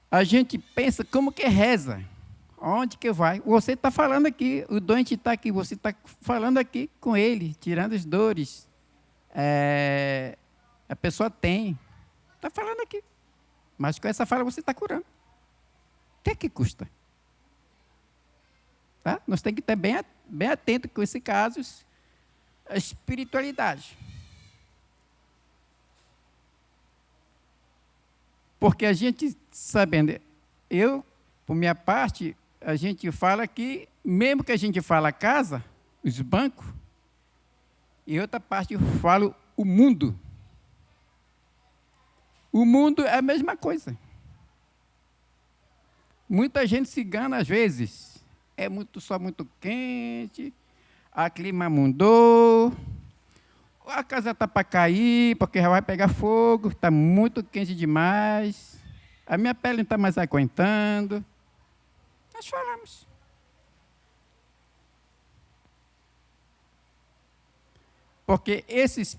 A gente pensa como que reza. Onde que vai? Você está falando aqui, o doente está aqui, você está falando aqui com ele, tirando as dores. A pessoa tem. Está falando aqui. Mas com essa fala você está curando. O que custa? Tá? Nós temos que estar bem atentos com esses casos, a espiritualidade. Porque a gente, sabendo, por minha parte, a gente fala que, mesmo que a gente fala casa, os bancos, e outra parte eu falo o mundo. O mundo é a mesma coisa. Muita gente se engana às vezes. É só muito quente, a clima mudou, a casa está para cair, porque já vai pegar fogo, está muito quente demais, a minha pele não está mais aguentando. Nós falamos. Porque esses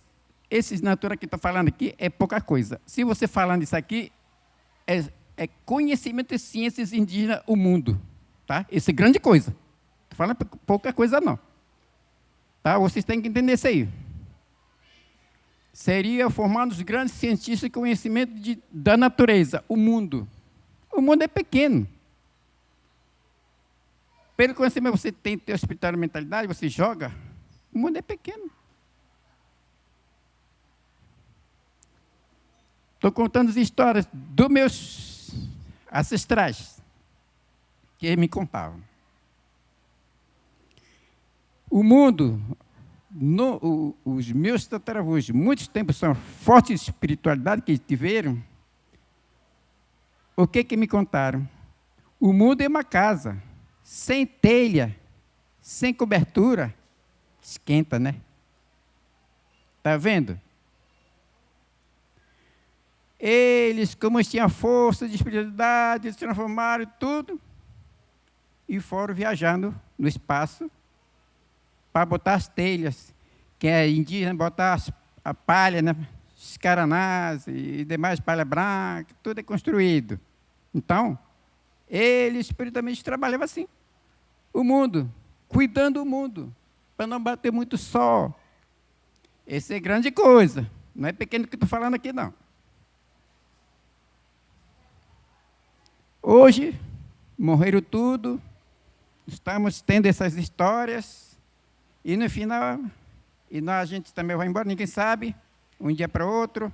naturais que estão falando aqui é pouca coisa. Se você falando isso aqui, é conhecimento de ciências indígenas o mundo. Tá? Isso é grande coisa. Não estou falando pouca coisa, não. Tá? Vocês têm que entender isso aí. Seria formando os grandes cientistas de conhecimento da natureza, o mundo. O mundo é pequeno. Pelo conhecimento você tem ter hospital mentalidade, você joga, o mundo é pequeno. Estou contando as histórias dos meus ancestrais, que eles me contavam. O mundo, os meus tataravôs, muitos tempos são forte espiritualidade que tiveram. O que me contaram? O mundo é uma casa, sem telha, sem cobertura, esquenta, né? Está vendo? Eles, como tinham força de espiritualidade, eles transformaram tudo e foram viajando no espaço para botar as telhas, que é indígena, botar a palha, né? Os caranás e demais palha branca, tudo é construído. Então, ele espiritualmente trabalhava assim. O mundo, cuidando do mundo, para não bater muito sol. Essa é grande coisa. Não é pequeno que estou falando aqui, não. Hoje, morreram tudo, estamos tendo essas histórias, e no final, a gente também vai embora, ninguém sabe, um dia para outro,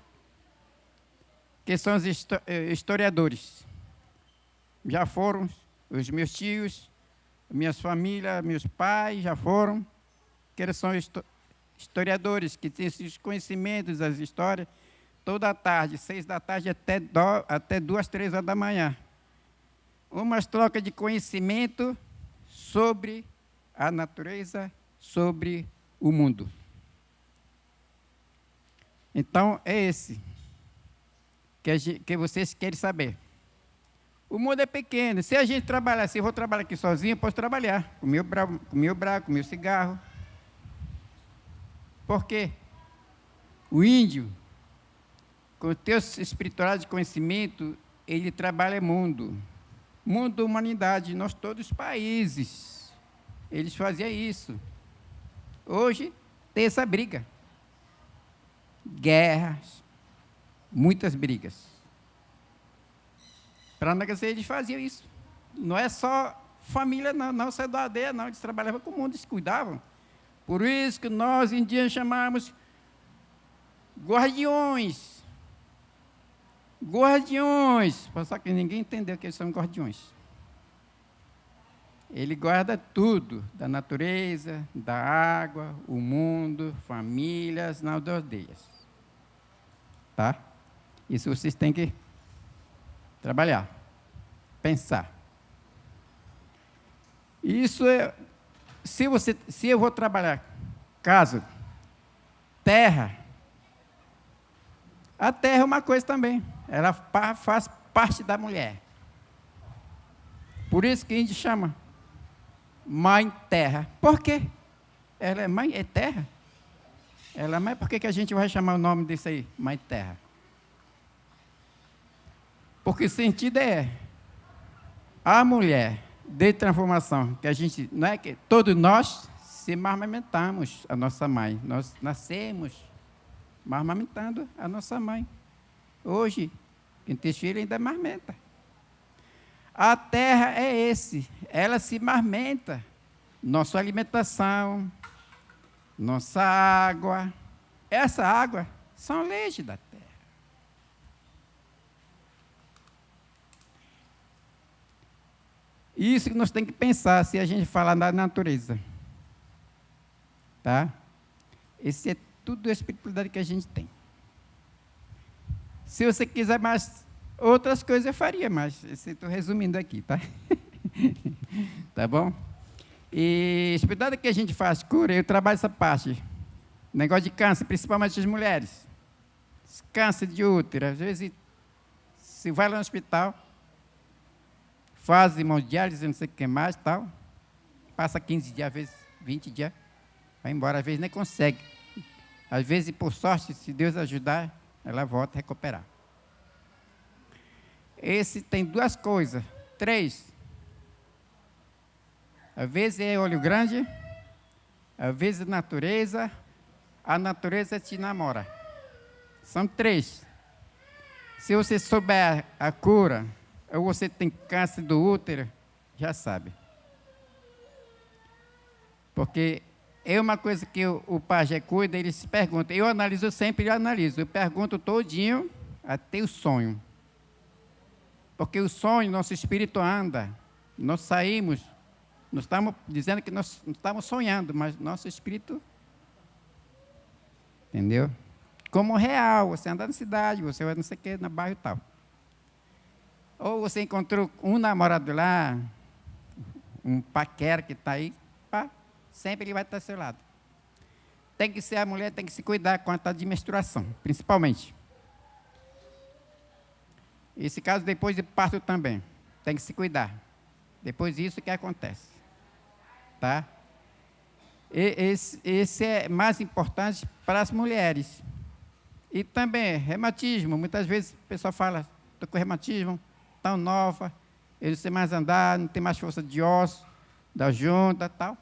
que são os historiadores. Já foram os meus tios, minhas famílias, meus pais já foram, que eles são historiadores, que têm esses conhecimentos, as histórias, toda a tarde, 6 da tarde até 2, 3 horas da manhã. Umas trocas de conhecimento sobre a natureza, sobre o mundo. Então, é esse que vocês querem saber. O mundo é pequeno. Se a gente trabalhar, se eu vou trabalhar aqui sozinho, eu posso trabalhar com meu braço, com meu cigarro. Por quê? O índio, com o teu espiritual de conhecimento, ele trabalha mundo. Mundo da humanidade, nós todos os países, eles faziam isso. Hoje tem essa briga. Guerras, muitas brigas. Para não dizer, eles faziam isso. Não é só família, não só da aldeia, não. Eles trabalhavam com o mundo, eles cuidavam. Por isso que nós, indígenas, chamamos guardiões. Guardiões, só que ninguém entendeu que eles são guardiões. Ele guarda tudo, da natureza, da água, o mundo, famílias, nas aldeias. Tá? Isso vocês têm que trabalhar, pensar. Isso é, se eu vou trabalhar casa, terra, a terra é uma coisa também. Ela faz parte da mulher. Por isso que a gente chama mãe terra. Por quê? Ela é mãe, é terra. Ela é mãe, por que a gente vai chamar o nome desse aí? Mãe terra. Porque o sentido é a mulher de transformação, que a gente, não é que todos nós se amamentamos a nossa mãe, nós nascemos amamentando a nossa mãe. Hoje, quem tem filho ainda amamenta. A terra é esse, ela se amamenta. Nossa alimentação, nossa água, essa água são leis da terra. Isso que nós temos que pensar se a gente falar da natureza. Tá? Esse é tudo a espiritualidade que a gente tem. Se você quiser mais outras coisas, eu faria, mas estou resumindo aqui, tá? Tá bom? E a espiritualidade que a gente faz cura, eu trabalho essa parte. Negócio de câncer, principalmente as mulheres. Câncer de útero, às vezes, se vai lá no hospital, faz hemodiálise, não sei o que mais, tal, passa 15 dias, às vezes 20 dias, vai embora, às vezes nem consegue. Às vezes, por sorte, se Deus ajudar, ela volta a recuperar. Esse tem duas coisas, 3. Às vezes é olho grande, às vezes a natureza te namora. São 3. Se você souber a cura, ou você tem câncer do útero, já sabe. Porque é uma coisa que o pajé cuida, ele se pergunta. Eu analiso sempre, eu pergunto todinho até o sonho. Porque o sonho, nosso espírito anda. Nós saímos, nós estamos dizendo que nós não estamos sonhando, mas nosso espírito, entendeu? Como real, você anda na cidade, você vai não sei o que, no bairro e tal. Ou você encontrou um namorado lá, um paquera que está aí, pá, sempre ele vai estar ao seu lado. Tem que ser a mulher, tem que se cuidar quanto à de menstruação, principalmente. Esse caso depois de parto também, tem que se cuidar. Depois disso que acontece. Tá? Esse é mais importante para as mulheres. E também, reumatismo. Muitas vezes o pessoal fala, estou com reumatismo, tão nova, eu não sei mais andar, não tem mais força de osso, da junta, tal.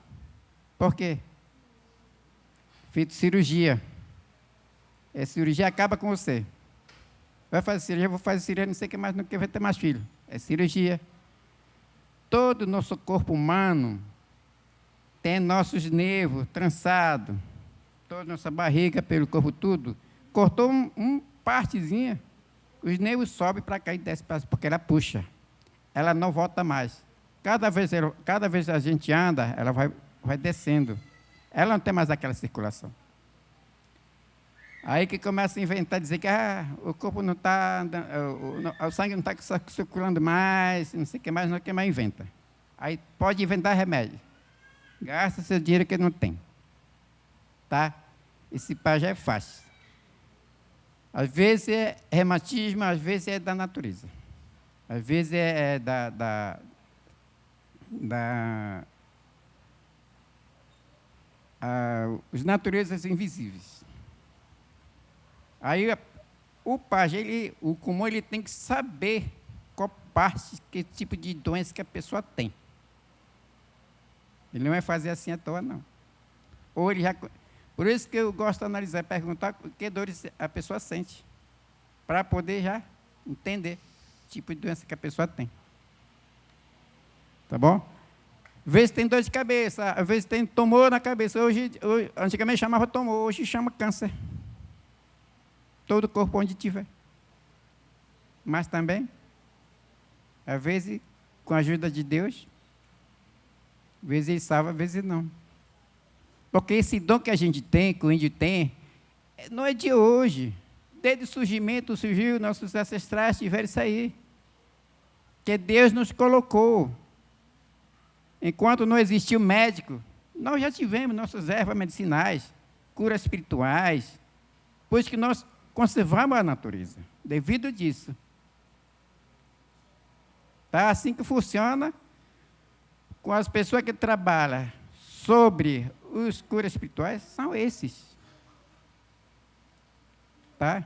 Por quê? Feito cirurgia. A cirurgia acaba com você. Vai fazer cirurgia, vou fazer cirurgia, não sei o que mais, não quero ter mais filho. É cirurgia. Todo o nosso corpo humano tem nossos nervos trançados, toda a nossa barriga, pelo corpo tudo. Cortou uma partezinha, os nervos sobem para cá e descem para porque ela puxa. Ela não volta mais. Cada vez a gente anda, ela vai descendo. Ela não tem mais aquela circulação. Aí que começa a inventar, dizer que o corpo não está, o sangue não está circulando mais, não sei o que mais, não sei o que mais inventa. Aí pode inventar remédio. Gasta seu dinheiro que não tem. Tá? Esse pajé é fácil. Às vezes é reumatismo, às vezes é da natureza. Às vezes é os naturezas invisíveis. Aí o pajé, o comum, ele tem que saber qual parte, que tipo de doença que a pessoa tem. Ele não vai fazer assim à toa, não. Ou ele já... Por isso que eu gosto de analisar, perguntar que dores a pessoa sente, para poder já entender o tipo de doença que a pessoa tem. Tá bom? Às vezes tem dor de cabeça, às vezes tem tumor na cabeça. Hoje, antigamente chamava tumor, hoje chama câncer. Todo o corpo onde tiver. Mas também, às vezes, com a ajuda de Deus, às vezes ele salva, às vezes não. Porque esse dom que a gente tem, que o índio tem, não é de hoje. Desde o surgimento, surgiu, nossos ancestrais tiveram isso aí. Que Deus nos colocou. Enquanto não existiu médico, nós já tivemos nossas ervas medicinais, curas espirituais, pois que nós conservamos a natureza, devido disso. Tá? Assim que funciona com as pessoas que trabalham sobre os curas espirituais, são esses. Tá?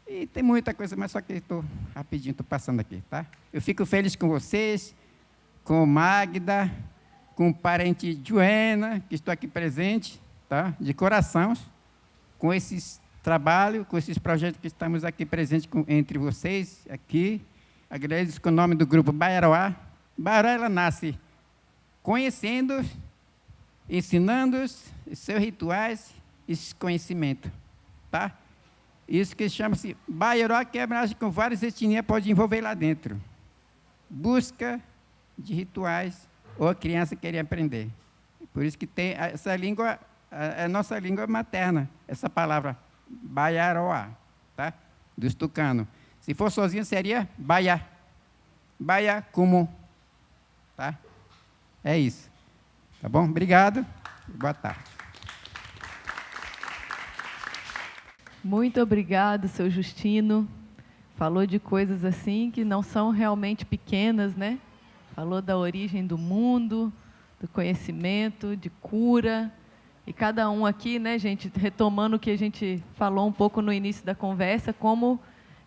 E tem muita coisa, mas só que estou rapidinho, estou passando aqui. Tá? Eu fico feliz com vocês, com Magda, com o parente Joana, que estou aqui presente, tá? De coração, com esses trabalhos, com esses projetos que estamos aqui presentes entre vocês, aqui. Agradeço com o nome do grupo Baiaroá. Baiaroá, ela nasce conhecendo, ensinando os seus rituais e conhecimento, tá? Isso que chama-se Baiaroá, que é abrangente com várias etnias, pode envolver lá dentro. Busca de rituais, ou a criança querer aprender. Por isso que tem essa língua, a nossa língua materna, essa palavra Baiaroá, tá? Dos tucanos. Se for sozinho, seria Baia. Baia como, tá? É isso. Tá bom? Obrigado. Boa tarde. Muito obrigado, seu Justino. Falou de coisas assim que não são realmente pequenas, né? Falou da origem do mundo, do conhecimento, de cura. E cada um aqui, né, gente, retomando o que a gente falou um pouco no início da conversa, como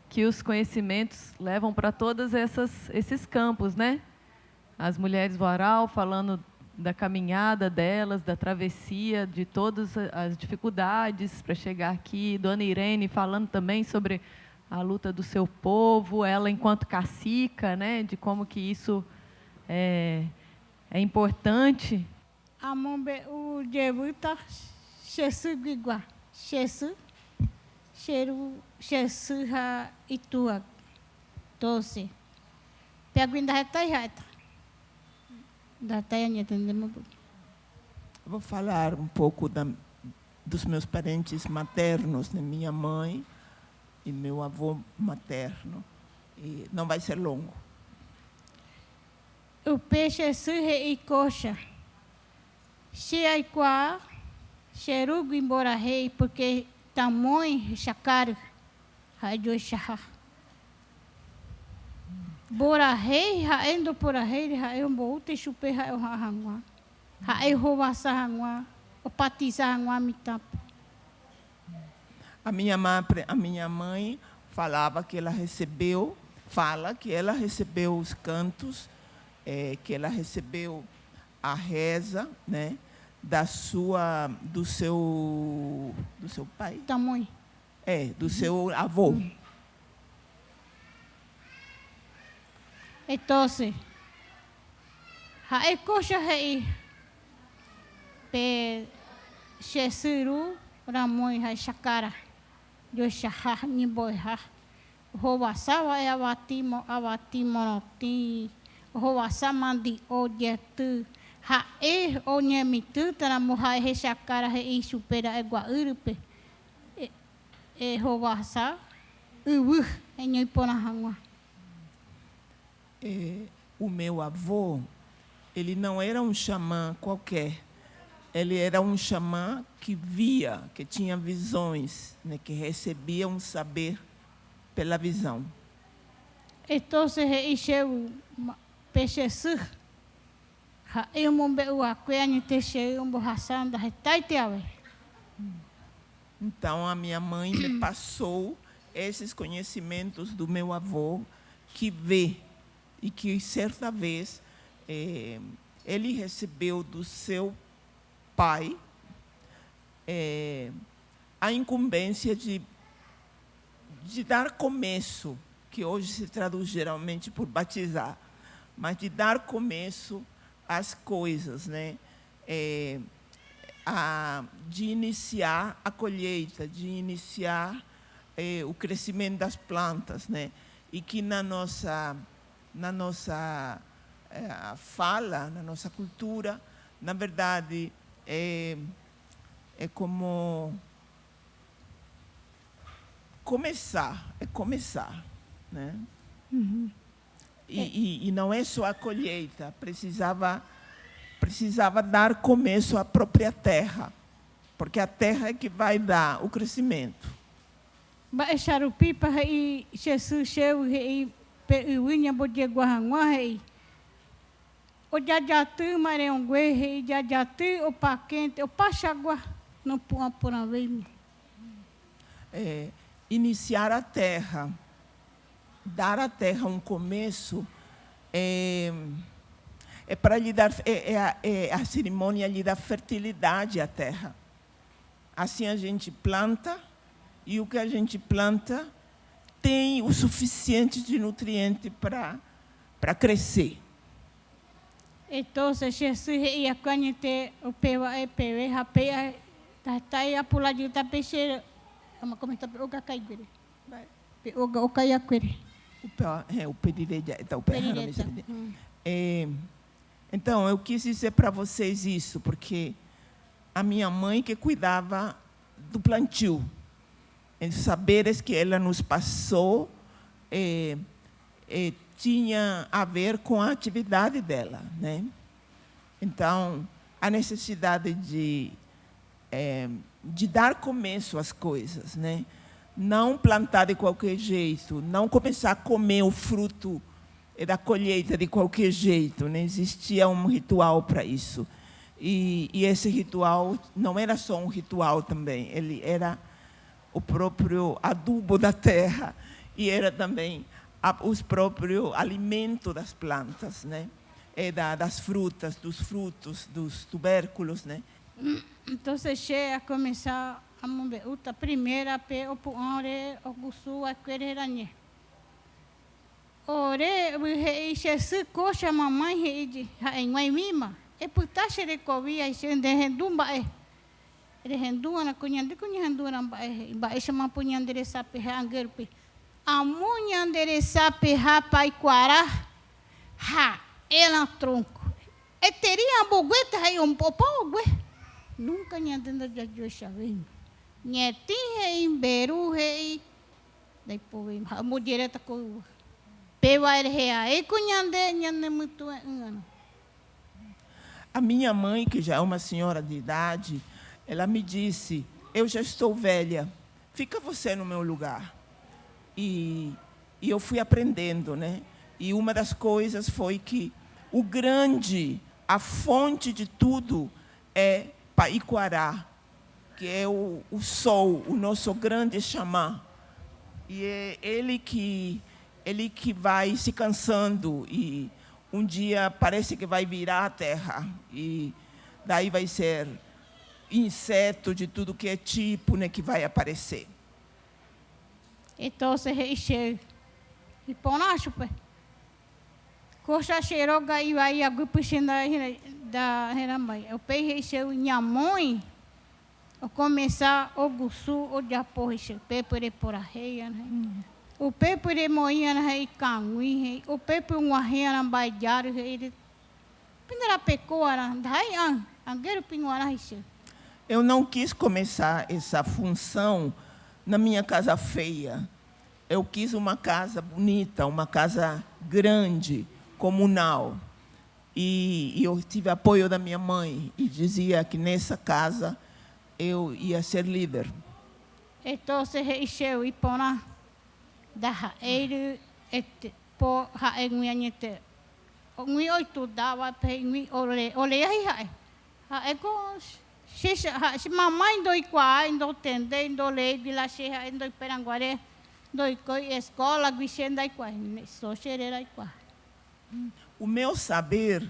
que os conhecimentos levam para todos esses campos, né? As mulheres voaral falando da caminhada delas, da travessia, de todas as dificuldades para chegar aqui. Dona Irene falando também sobre a luta do seu povo, ela enquanto cacica, né, de como que isso é importante. Amombe o jebuta, chesu gigua, chesu ha itua, doce. Pego ainda reta. Da tenha entendemos. Vou falar um pouco dos meus parentes maternos, né? Minha mãe e meu avô materno. E não vai ser longo. O peixe surre e coxa. Xiaiquá, xerugo embora rei, porque tamanho chacar, rádio chá. Bora rei, haendo por rei, hae boute chupe hae o hangwa. Hae rovassa hangwa, o patisa hangwa mitap. A minha mãe falava que ela recebeu, fala que ela recebeu os cantos, que ela recebeu a reza, né, do seu pai. Tamanho. Do seu avô. Então, hae coxa rei, pe xesuru, ramoi hae chacara, yo chahar ni boiha, rovasawa é avati monoti, rovasa mandi o dietu, hae o nyemitu, tanamu hae he chacara rei supera egua urupe, rovasa, é nhoipona hangwa. O meu avô, ele não era um xamã qualquer. Ele era um xamã que via, que tinha visões, né, que recebia um saber pela visão. Então, eu peixesur, eu mombe o aquele teixei borração da retaiteawe. Então a minha mãe me passou esses conhecimentos do meu avô que vê e que certa vez ele recebeu do seu pai a incumbência de dar começo, que hoje se traduz geralmente por batizar, mas de dar começo às coisas, né? De iniciar a colheita, de iniciar o crescimento das plantas, né? E que na nossa fala, na nossa cultura, na verdade, é como começar, né? Uhum. E não é só a colheita, precisava dar começo à própria terra, porque a terra é que vai dar o crescimento. Baixaram pipa e Jesus cheu e peuinha bodia guahangua e o jajatu mareongue e jajatu o paquente o pachagua não pôr por uma vez. Iniciar a terra, dar à terra um começo, é para lhe dar, a cerimônia lhe dá fertilidade à terra. Assim a gente planta, e o que a gente planta tem o suficiente de nutriente para crescer. Então, Jesus ia conhecer o pewa rapea tá ia pular de tá peixe, como está o cacaiguere. O caiaquere. O pedirede, então, então, eu quis dizer para vocês isso, porque a minha mãe que cuidava do plantio, os saberes que ela nos passou tinha a ver com a atividade dela, né? Então, a necessidade de dar começo às coisas, né? Não plantar de qualquer jeito, não começar a comer o fruto da colheita de qualquer jeito, né? Existia um ritual para isso. E esse ritual não era só um ritual também, ele era o próprio adubo da terra e era também os próprios alimentos das plantas, né? Das frutas, dos frutos, dos tubérculos, né? Então, chega a começar a mover a primeira pe o puore o gusu a quereranye. Ore o Jesus coxa mamãe rede em mima. E puta xere covia e xende rendumba rendua na cunhande cunhandura ba chama punhandere sape hangerpe. A munhandere sape rapai quara ha ela tronco. E teria bogueta aí popogwe. Nunca tinha dentro de Joshua. Netinho em Beru rei. Depois a mulher tá com pewa rea e cunhande nhane muito engano. A minha mãe, que já é uma senhora de idade, ela me disse: eu já estou velha, fica você no meu lugar. E eu fui aprendendo, né? E uma das coisas foi que a fonte de tudo é Paiquará, que é o sol, o nosso grande xamã. E é ele que vai se cansando e um dia parece que vai virar a terra e daí vai ser inseto de tudo que é tipo, né, que vai aparecer. Então se reixe e ponacho pe. Coxa xeroga e vai a grupo da Herambai. Eu pei reixe o nhamoi. O começar o gusu o japorrixe pepere por a reia, né? O pepere moinha na rei cangui, o pepere uma reia na baidiário, ele pindera pecoara, daí angueiro pinguara reixe. Eu não quis começar essa função na minha casa feia. Eu quis uma casa bonita, uma casa grande, comunal. E eu tive apoio da minha mãe e dizia que nessa casa eu ia ser líder. Então se reixe e pona da ele po ha enguianete. Ngui oito dava pe ngui ole aí ha ego se mamãe doi qua indo tende indo lei de la cheia indo peranguare doi coi escola guixenda e qua só xerera e qua. O meu saber,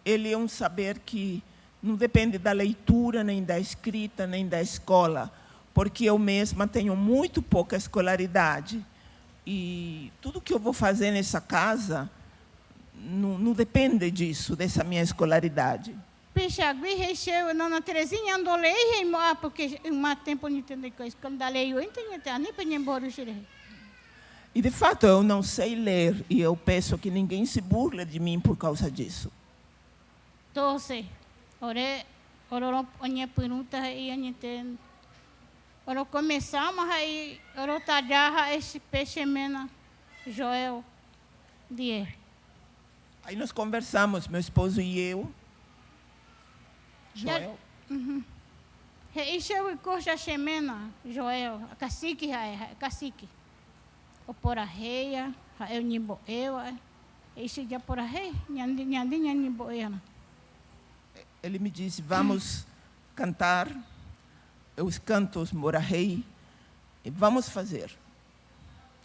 ele é um saber que não depende da leitura, nem da escrita, nem da escola, porque eu mesma tenho muito pouca escolaridade. E tudo que eu vou fazer nessa casa não depende disso, dessa minha escolaridade. Picha, gui recheio, não Terezinha andou lei, porque um tempo não entendeu coisa, quando da lei eu entendi, nem para embora xerei. E, de fato, eu não sei ler, e eu peço que ninguém se burle de mim por causa disso. Então, ora onha pergunta aí a gente ora começamos aí ora talhar esse peixe mena Joel die. Aí nós conversamos, meu esposo e eu. Joel. Isso é o coxa semena Joel, a cacique é cacique. O pora reia, eu nimbo eu, esse já pora rei, nhandi nimbo eu. Ele me disse: vamos cantar os cantos morarei e vamos fazer.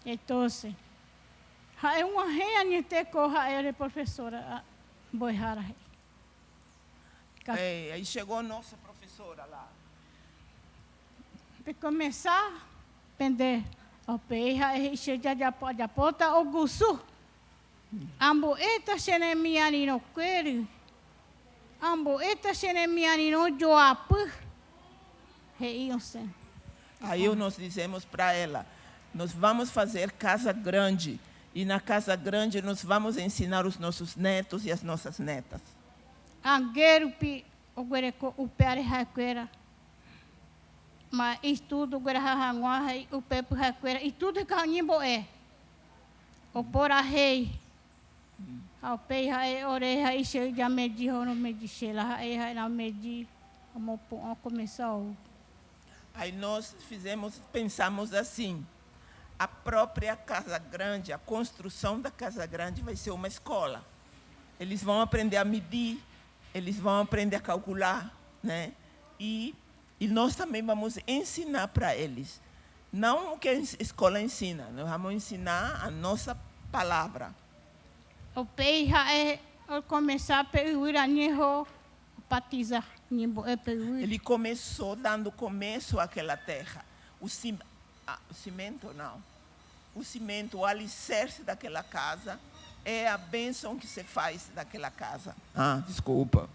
Então, é uma reia nite corra ele professora boihara. Aí chegou a nossa professora lá. Para começar, pender o peia e cheia de apota o gusu. Ambo eta xenemiani no queri. Ambo eta xenemiani no joapu. Reiam-se. Aí nós dizemos para ela, nós vamos fazer casa grande. E na casa grande nós vamos ensinar os nossos netos e as nossas netas. Angueiro pi o guereco o pere raqueira. Mas estudo o guerra e o pepe raqueira e tudo que canimbo é. O pora rei. Ao pei hai oreja e cheio de medir no medir lá aí na medir como começou. Aí nós pensamos assim, a própria casa grande, a construção da casa grande vai ser uma escola. Eles vão aprender a medir, eles vão aprender a calcular, né? E nós também vamos ensinar para eles. Não o que a escola ensina, nós vamos ensinar a nossa palavra. O peia é começar a pegar patizar. Ele começou dando começo àquela terra. O cimento, não. O cimento, o alicerce daquela casa é a bênção que se faz daquela casa. Ah, desculpa.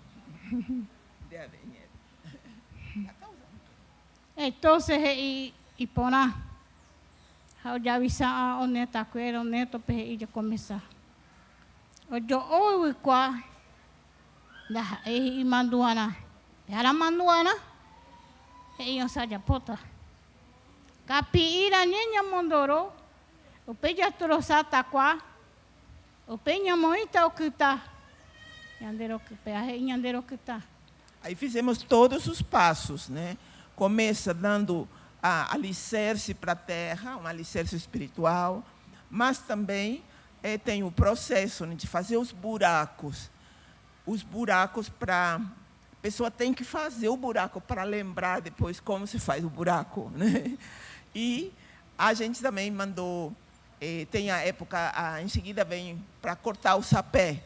Então, e pona, eu já avisei ao neto aquele, o neto para ir começar. Eu ouvi qua, da e manduana, era manduana, e eu saí da pota. Capiira nem mandorou, o peja trouxe taquá, o penha muito o que tá, yandeiro que pé, yandeiro que tá. Aí fizemos todos os passos, né? Começa dando a alicerce para a terra, um alicerce espiritual, mas também tem o processo, né, de fazer os buracos para... A pessoa tem que fazer o buraco para lembrar depois como se faz o buraco, né? E a gente também mandou, tem a época, em seguida vem para cortar o sapé,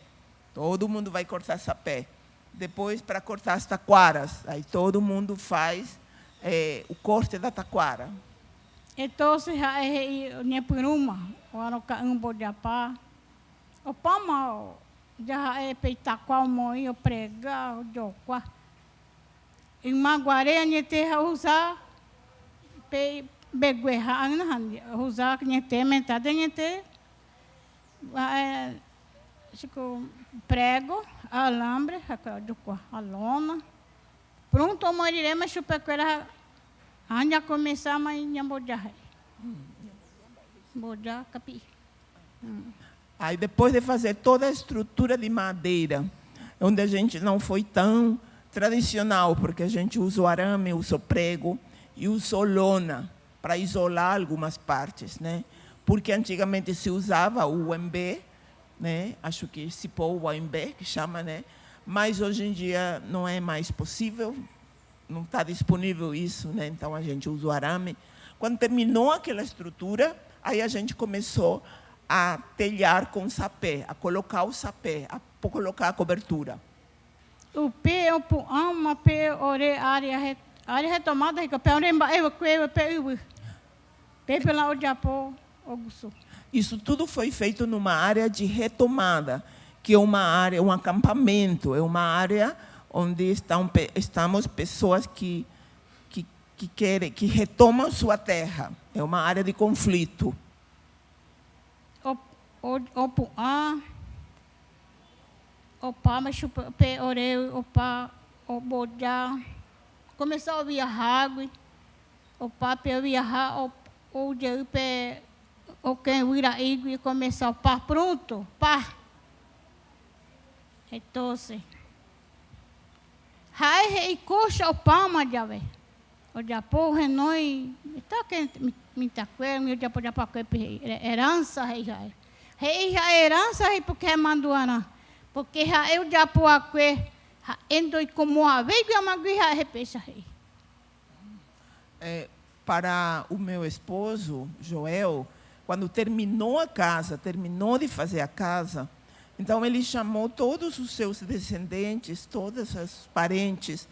todo mundo vai cortar sapé. Depois para cortar as taquaras, aí todo mundo faz o corte da taquara. Então, se é nem por uma, o ano que bodapá, o pama já é peitar qual moinho pregar o jocua. Em Maguaré, a gente usar beguerra, usar que a gente metade a gente prego, alambre, a lona. Pronto, moriremos chupequeira. Anja começar, mas não bojar. Bojar, capi. Aí depois de fazer toda a estrutura de madeira, onde a gente não foi tão tradicional, porque a gente usou arame, usou prego e usou lona para isolar algumas partes, né? Porque antigamente se usava o umbé, né? Acho que cipó o umbé, que chama, né? Mas hoje em dia não é mais possível, não está disponível isso, né? Então a gente usa o arame. Quando terminou aquela estrutura, aí a gente começou a telhar com sapé, a colocar o sapé, a colocar a cobertura. O pé o uma pé ore área retomada que pé oremba eu pé pela o Japão o Sul. Isso tudo foi feito numa área de retomada, que é uma área, um acampamento, é uma área onde estamos pessoas que querem, que retomam sua terra. É uma área de conflito. Opa, mas o pé oreu, opa, o bodá, começou a viajar, opa, pé viajar, o dia pé, o quem vira e começou pá, pronto, pá. Então, hai e coxa o palma já vê. O Japão renoi, tá que me tá com meu Japão já para que herança Hei a herança é porque é manduana. Porque eu já por aqui endo como a vez que a magia repesa aí. Para o meu esposo Joel, quando terminou a casa, terminou de fazer a casa, Então, ele chamou todos os seus descendentes, todos os parentes,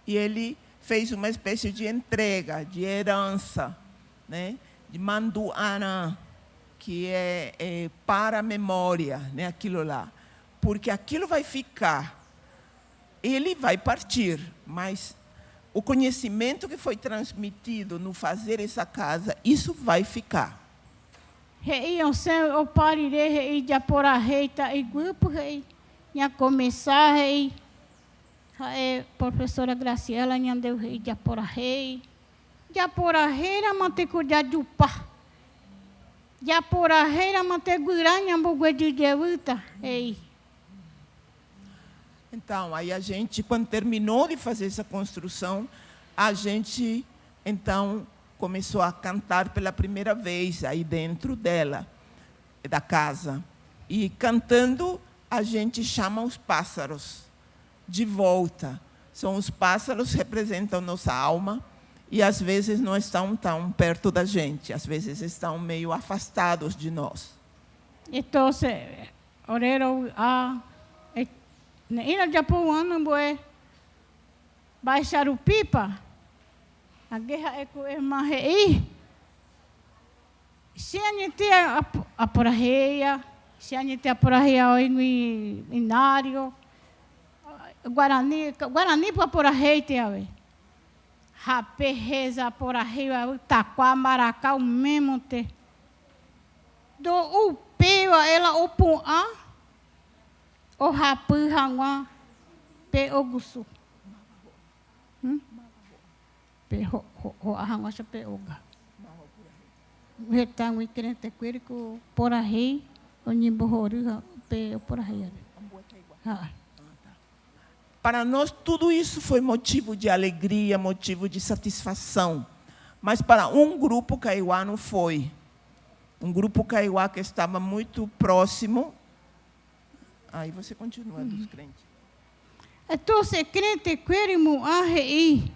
e ele fez uma espécie de entrega, de herança, né, de manduana, que é para a memória, né, aquilo lá. Porque aquilo vai ficar. Ele vai partir, mas o conhecimento que foi transmitido no fazer essa casa, isso vai ficar. Rei, o parire, rei, de apora rei, tá e grupo, rei, ia começar, rei, professora Graciela, ia deu rei, de apora rei, era manter cuidar de upá, de apora rei, era manter guranha, bugue de deuta, rei. Então, aí a gente, quando terminou de fazer essa construção, a gente, então, começou a cantar pela primeira vez aí dentro dela, da casa. E cantando, a gente chama os pássaros de volta. São os pássaros que representam nossa alma e, às vezes, não estão tão perto da gente. Às vezes, estão meio afastados de nós. Então, orero a ina japuano boe baixar o pipa. A guerra é com irmã rei. Se a gente a porarreia, se a gente a porarreia no inário, Guarani para porarreia tem a ver. Rapé reza porarreia, taquá, maracá, o mesmo te. Do o peo ela o pum a o rapé rangua pe ogusu. Ho ahang sa peoga. Hetang wi crente querico por rei o nimbohori pe por rei. Para nós tudo isso foi motivo de alegria, motivo de satisfação. Mas para um grupo kaiowá não foi. Um grupo kaiowá que estava muito próximo. Aí você continua dos crentes. Então se crente querimo a rei.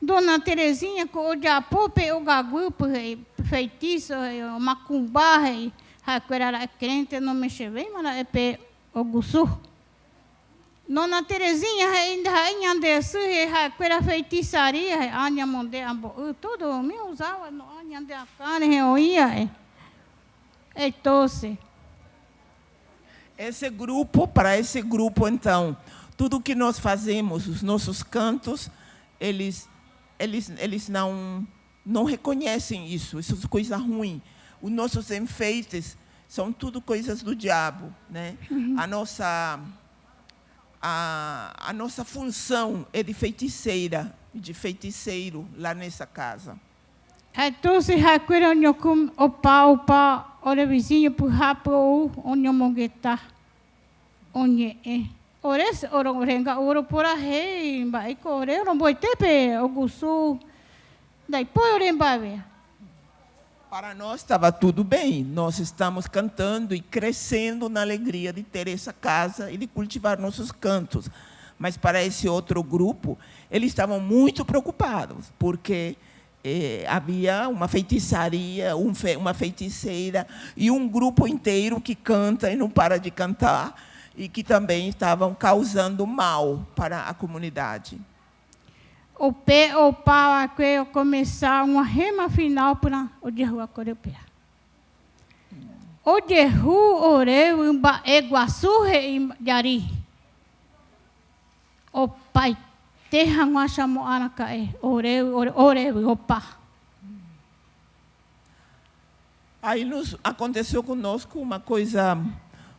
Dona Terezinha, com o Japope, o Gagu, feitiço, o Macumbá, a crente não mexe bem, mas é pe o Gussu. Dona Terezinha, ainda rainha desse, a feitiçaria, a minha monde, tudo, me usava, a minha de a carne, eu ia. Então, esse grupo, para esse grupo, então, tudo que nós fazemos, os nossos cantos, eles não reconhecem isso. Isso é coisa ruim. Os nossos enfeites são tudo coisas do diabo, né? A nossa função é de feiticeira, de feiticeiro lá nessa casa. Então se recuira o pau, o vizinho por rapo, onde mongueta, onde é. Ores orenga oro por a rei, vai correr, não vai ter pe o Gussu, daí põe orembabe. Para nós estava tudo bem, nós estamos cantando e crescendo na alegria de ter essa casa e de cultivar nossos cantos. Mas para esse outro grupo, eles estavam muito preocupados, porque havia uma feitiçaria, uma feiticeira e um grupo inteiro que canta e não para de cantar, e que também estavam causando mal para a comunidade. O pau aqui começar uma rema final para o de rua Coreupé. O de rua oreu Iguaçu e Jari. O pai terra uma chamou anacae oreu opa. Aí aconteceu conosco uma coisa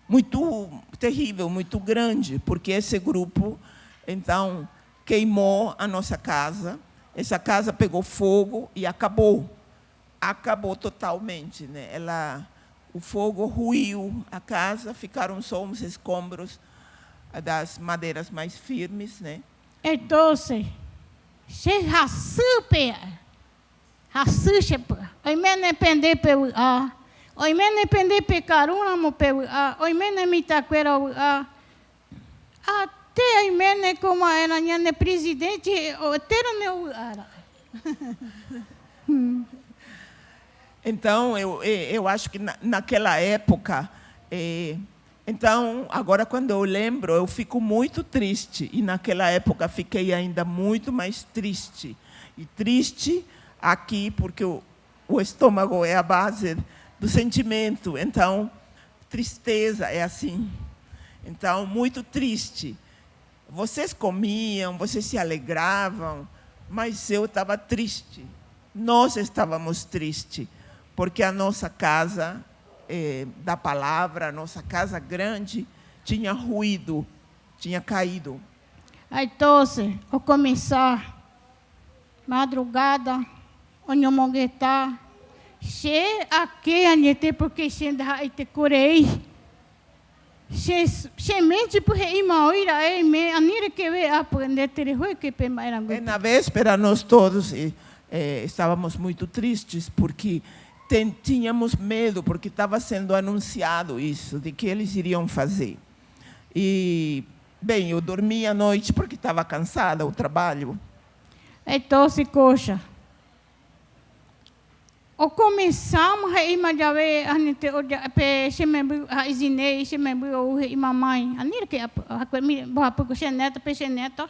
muito terrível, muito grande, porque esse grupo, então, queimou a nossa casa. Essa casa pegou fogo e acabou. Acabou totalmente, né? O fogo ruiu a casa, ficaram só uns escombros das madeiras mais firmes, né? Então, se raçupe, aí me depender pelo oi mene pende pecaruna mo pe oi mene mitaquera até aí mene como era minha presidente o ter meu ara. Então eu acho que naquela época Então, agora, quando eu lembro, eu fico muito triste. E, naquela época, fiquei ainda muito mais triste. E triste aqui, porque o estômago é a base do sentimento. Então, tristeza é assim. Então, muito triste. Vocês comiam, vocês se alegravam, mas eu estava triste. Nós estávamos tristes, porque a nossa casa da palavra, a nossa casa grande, tinha ruído, tinha caído. Então, ao começar, madrugada, onde eu monguetar, che aqui a gente porque che da ite curei, che mente por rei maoira me anira que ve aprender ter rui que pe mais Na véspera nós todos estávamos muito tristes porque tínhamos medo, porque estava sendo anunciado isso, de que eles iriam fazer. E, bem, eu dormi à noite porque estava cansada, o trabalho. Então, coxa. O começamos a ir mais já ver a gente o se membro a izinei se membro o mamãe a nira que a me boa por cheneta pe cheneta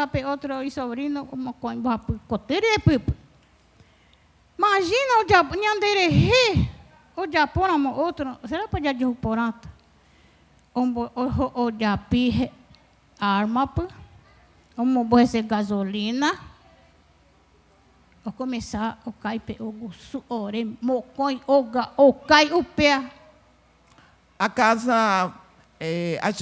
a pe outro e sobrino como com boa por cotere pipo. Imagina o Japão, o Japão, outro, será que pode o porata? O Japão, arma, o boa gasolina, o começar o caipe, o gusu, o re, mocoi, o cai, o pé. A casa,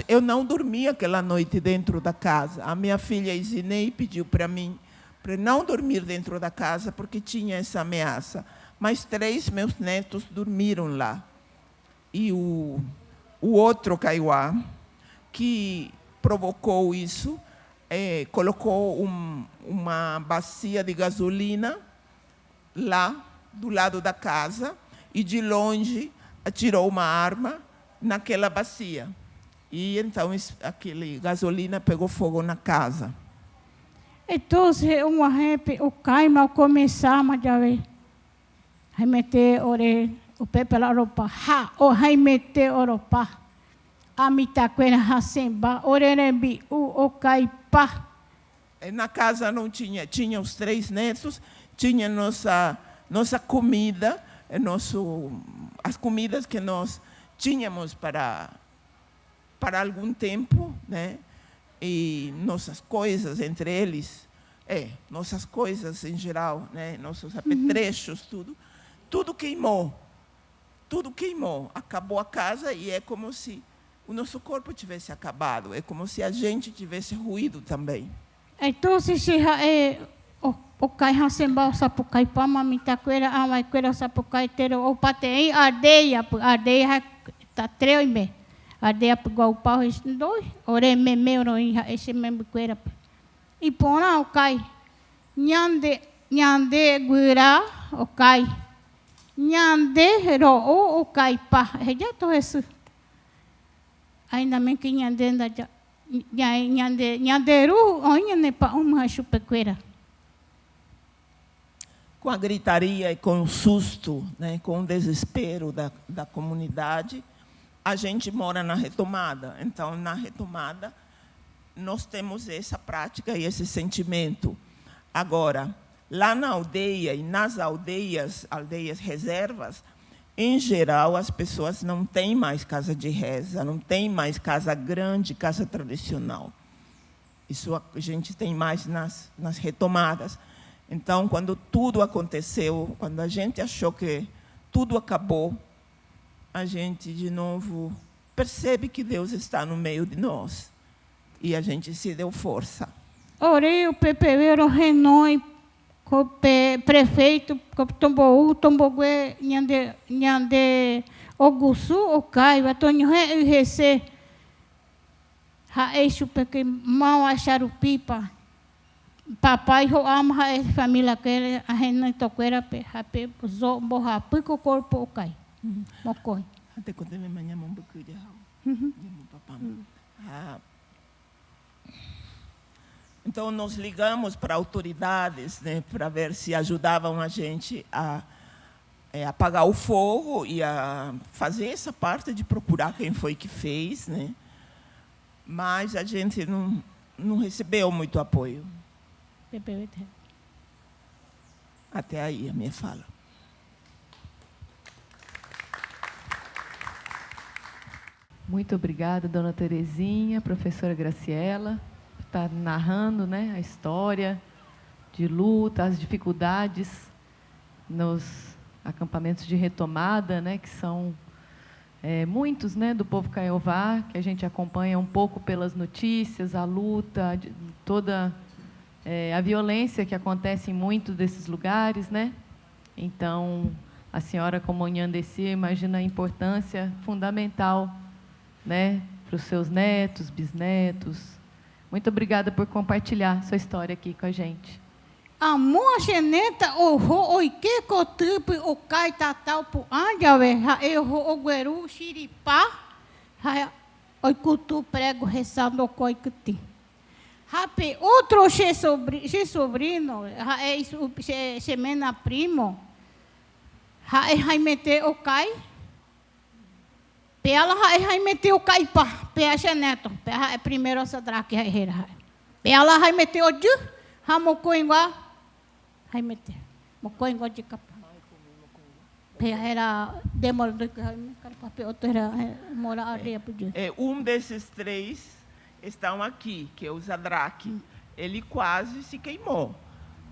eu não dormi aquela noite dentro da casa. A minha filha Isinei pediu para mim para não dormir dentro da casa, porque tinha essa ameaça. Mas 3 meus netos dormiram lá. E o outro Kaiowá, que provocou isso, colocou uma bacia de gasolina lá, do lado da casa, e de longe atirou uma arma naquela bacia. E então aquele gasolina pegou fogo na casa. Então, o caima ao começar, mas já vê, remeter o pé pela roupa, o remeter a roupa, a mitaquena, a orerembi, o caipa. Na casa não tinha os 3 netos, tinha nossa comida, as comidas que nós tínhamos para algum tempo, né? E nossas coisas, entre eles, nossas coisas em geral, né? Nossos apetrechos, tudo queimou. Tudo queimou. Acabou a casa e é como se o nosso corpo tivesse acabado. É como se a gente tivesse ruído também. Então, se o cai rasemba, o sapucai pama, mitaqueira, a maiqueira, o sapucai ter o patei, ardeia está 3,5. Ardeia igual o pau, dois, ore memeu, esse membro queira. E pona o cai. Nhande guira, o cai. Nhande ro, o cai pá. Já estou isso. Ainda bem que nhande ainda já. Nhande ru, olha ne pa uma chupequeira. Com a gritaria e com o susto, né, com o desespero da comunidade, a gente mora na retomada. Então, na retomada, nós temos essa prática e esse sentimento. Agora, lá na aldeia e nas aldeias reservas, em geral, as pessoas não têm mais casa de reza, não tem mais casa grande, casa tradicional. Isso a gente tem mais nas retomadas. Então, quando tudo aconteceu, quando a gente achou que tudo acabou, a gente, de novo, percebe que Deus está no meio de nós. E a gente se deu força. Orei o PPV, o Renoi, o prefeito, o Tomboguê, Nhande, Ogusu, o Caio, Antônio Rece, Raeixo, porque mal acharam pipa. Papai, eu amo a família, que a Renoi toqueira, Rape, Borra, Pico, o corpo, o Caio. Mocoi. Até quando me manhã um pouco de Então nós ligamos para autoridades, né, para ver se ajudavam a gente a apagar o fogo e a fazer essa parte de procurar quem foi que fez, né? Mas a gente não recebeu muito apoio. Até aí a minha fala. Muito obrigada, dona Terezinha, professora Graciela, por estar narrando, né, a história de luta, as dificuldades nos acampamentos de retomada, né, que são muitos, né, do povo Caiová, que a gente acompanha um pouco pelas notícias, a luta, toda a violência que acontece em muitos desses lugares, né? Então, a senhora, como Nhandeci, imagina a importância fundamental, né, para os seus netos, bisnetos. Muito obrigada por compartilhar sua história aqui com a gente. A moa xeneta o ro o que cotup o cai tatal pu anja ve ha eu ro o gueru xiripá ha o cutu prego rezando o coi que ti. Rape outro che sobrino ha é isso che mena primo ha é mete o cai pela ha mete o cai pa pe xeneto pe é primeiro essa draque ha pela ha mete o ju ha mo coingua hai mete mo coingua de capa pe era demor de capa pe outro era mora areia podia Desses 3 estão aqui, que é o Zadraque. Ele quase se queimou.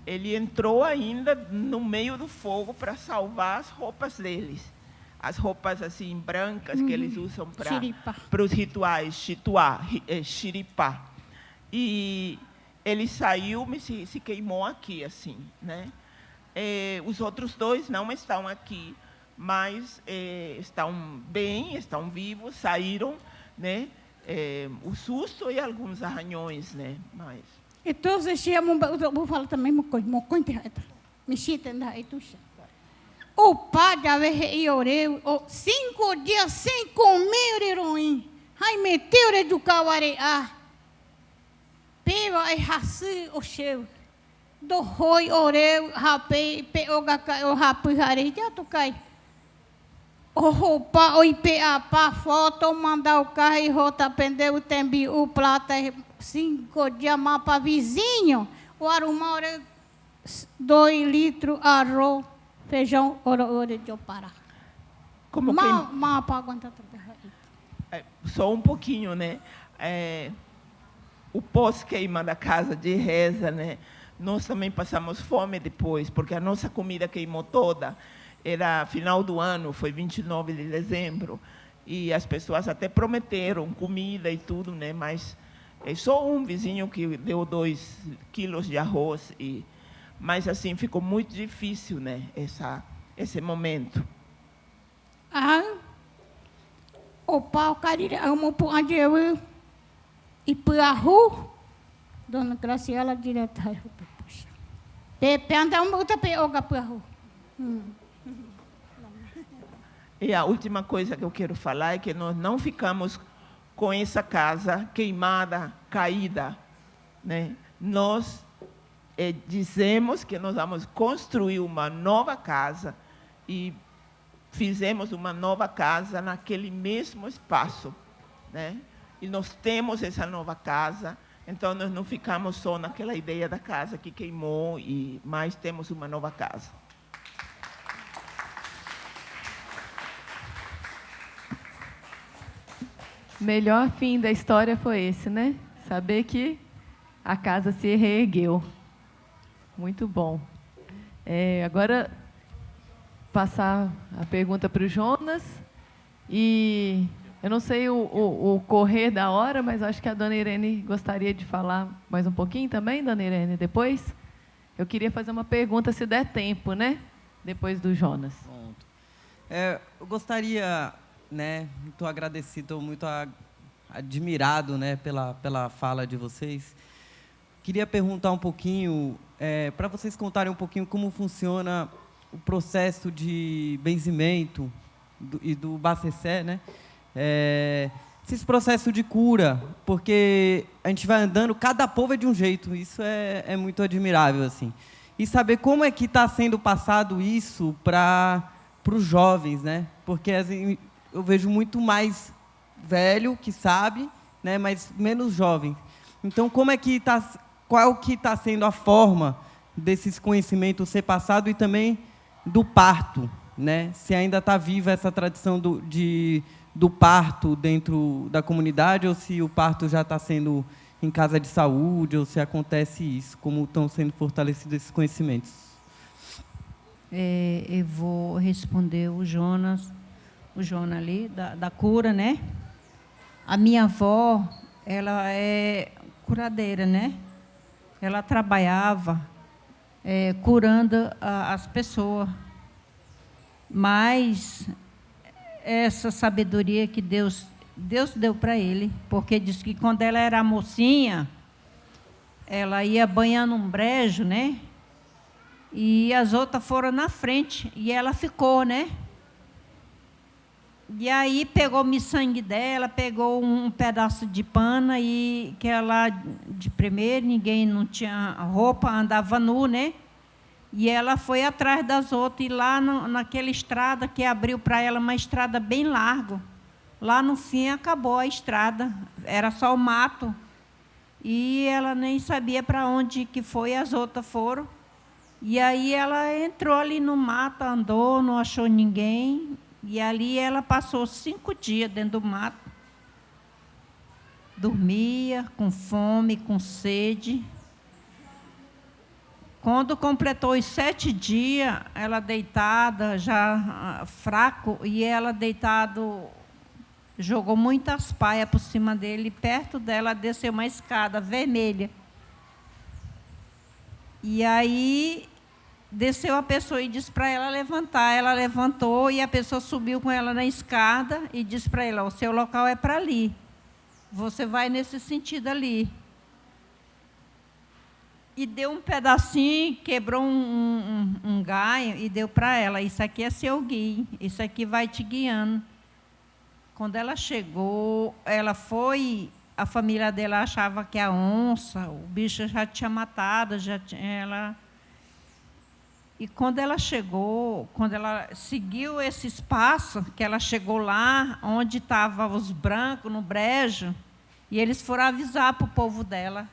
Ele entrou ainda no meio do fogo para salvar as roupas deles. As roupas assim brancas que eles usam para os rituais, xiripá. E ele saiu e se queimou aqui, assim, né? Os outros 2 não estão aqui, mas estão bem, estão vivos, saíram, né? O susto e alguns arranhões, né? Mas então se chama vou falar também uma coisa me chita ainda tu o padre a ver e oreu 5 dias sem comer heroína ai meteu de cauare peva e raci o cheu do roi oreu rapei pe o gaca o rapi hare já tu cai o roupa o IPA pa foto mandar o carro e rota pender o tembi o plata 5 dias mapa vizinho o arrumar 2 litros arroz feijão ora de Pará como mapa aguenta só um pouquinho, né? O pós-queima da casa de reza, né? Nós também passamos fome depois, porque a nossa comida queimou toda. Era final do ano, foi 29 de dezembro, e as pessoas até prometeram comida e tudo, né? Mas só um vizinho que deu 2 quilos de arroz, mas assim ficou muito difícil, né? Esse momento. O pau carira amo por onde eu e por a rua, dona Graciela direta puxa. Pepe anda muita peoga por a rua. E a última coisa que eu quero falar é que nós não ficamos com essa casa queimada, caída, né? Nós dizemos que nós vamos construir uma nova casa e fizemos uma nova casa naquele mesmo espaço, né? E nós temos essa nova casa, então nós não ficamos só naquela ideia da casa que queimou, mas temos uma nova casa. Melhor fim da história foi esse, né? Saber que a casa se reergueu. Muito bom. Agora, passar a pergunta para o Jonas. E eu não sei o correr da hora, mas acho que a dona Irene gostaria de falar mais um pouquinho também, dona Irene, depois. Eu queria fazer uma pergunta, se der tempo, né? Depois do Jonas. Pronto. Eu gostaria... né, muito agradecido, muito admirado, né, pela fala de vocês. Queria perguntar um pouquinho, para vocês contarem um pouquinho como funciona o processo de benzimento e do Bacessé, né? Esse processo de cura, porque a gente vai andando, cada povo é de um jeito, isso é muito admirável, assim. E saber como é que está sendo passado isso para os jovens, né? Porque assim, eu vejo muito mais velho que sabe, né? Mas menos jovem. Então, qual que está sendo a forma desses conhecimentos ser passado e também do parto, né? Se ainda está viva essa tradição do parto dentro da comunidade, ou se o parto já está sendo em casa de saúde, ou se acontece isso, como estão sendo fortalecidos esses conhecimentos. Eu vou responder o Jonas ali, da cura, né? A minha avó, ela é curadeira, né? Ela trabalhava curando as pessoas. Mas essa sabedoria que Deus deu para ele, porque diz que quando ela era mocinha, ela ia banhando um brejo, né? E as outras foram na frente, e ela ficou, né? E aí pegou o sangue dela, pegou um pedaço de pano, e que ela, de primeiro, ninguém não tinha roupa, andava nu, né? E ela foi atrás das outras, e lá naquela estrada que abriu para ela, uma estrada bem larga, lá no fim acabou a estrada, era só o mato. E ela nem sabia para onde que foi, as outras foram. E aí ela entrou ali no mato, andou, não achou ninguém. E ali ela passou 5 dias dentro do mato. Dormia, com fome, com sede. Quando completou os 7 dias, ela deitada, já fraco, e ela deitado, jogou muitas paias por cima dele, e perto dela desceu uma escada vermelha. E aí desceu a pessoa e disse para ela levantar. Ela levantou e a pessoa subiu com ela na escada e disse para ela: o seu local é para ali. Você vai nesse sentido ali. E deu um pedacinho, quebrou um galho e deu para ela. Isso aqui é seu guia, isso aqui vai te guiando. Quando ela chegou, ela foi, a família dela achava que a onça, o bicho já tinha matado, E quando ela chegou, quando ela seguiu esse espaço, que ela chegou lá, onde estavam os brancos, no brejo, e eles foram avisar para o povo dela.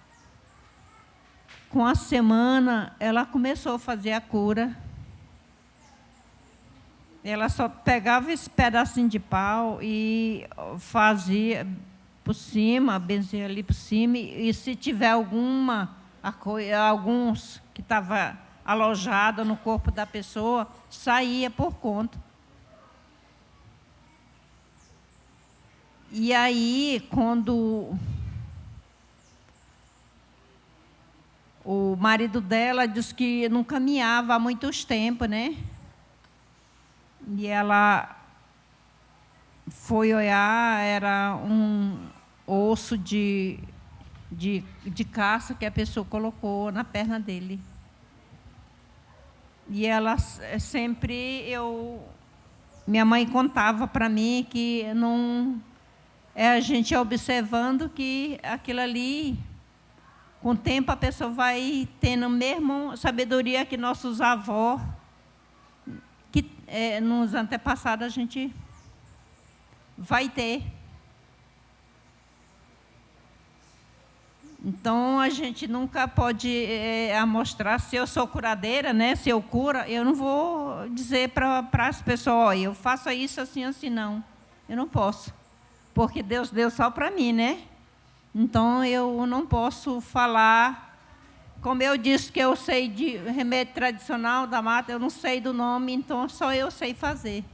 Com a semana, ela começou a fazer a cura. Ela só pegava esse pedacinho de pau e fazia por cima, benzia ali por cima, e se tiver alguns que estavam alojados no corpo da pessoa, saía por conta. E aí, quando o marido dela disse que não caminhava há muitos tempos, né? E ela foi olhar, era um osso de caça que a pessoa colocou na perna dele. E ela sempre, minha mãe contava para mim que a gente observando que aquilo ali, com o tempo a pessoa vai tendo a mesma sabedoria que nossos avós, que nos antepassados a gente vai ter. Então, a gente nunca pode mostrar, se eu sou curadeira, né, se eu cura, eu não vou dizer para as pessoas: olha, eu faço isso assim, assim, não. Eu não posso, porque Deus deu só para mim, né? Então, eu não posso falar. Como eu disse que eu sei de remédio tradicional da mata, eu não sei do nome, então só eu sei fazer.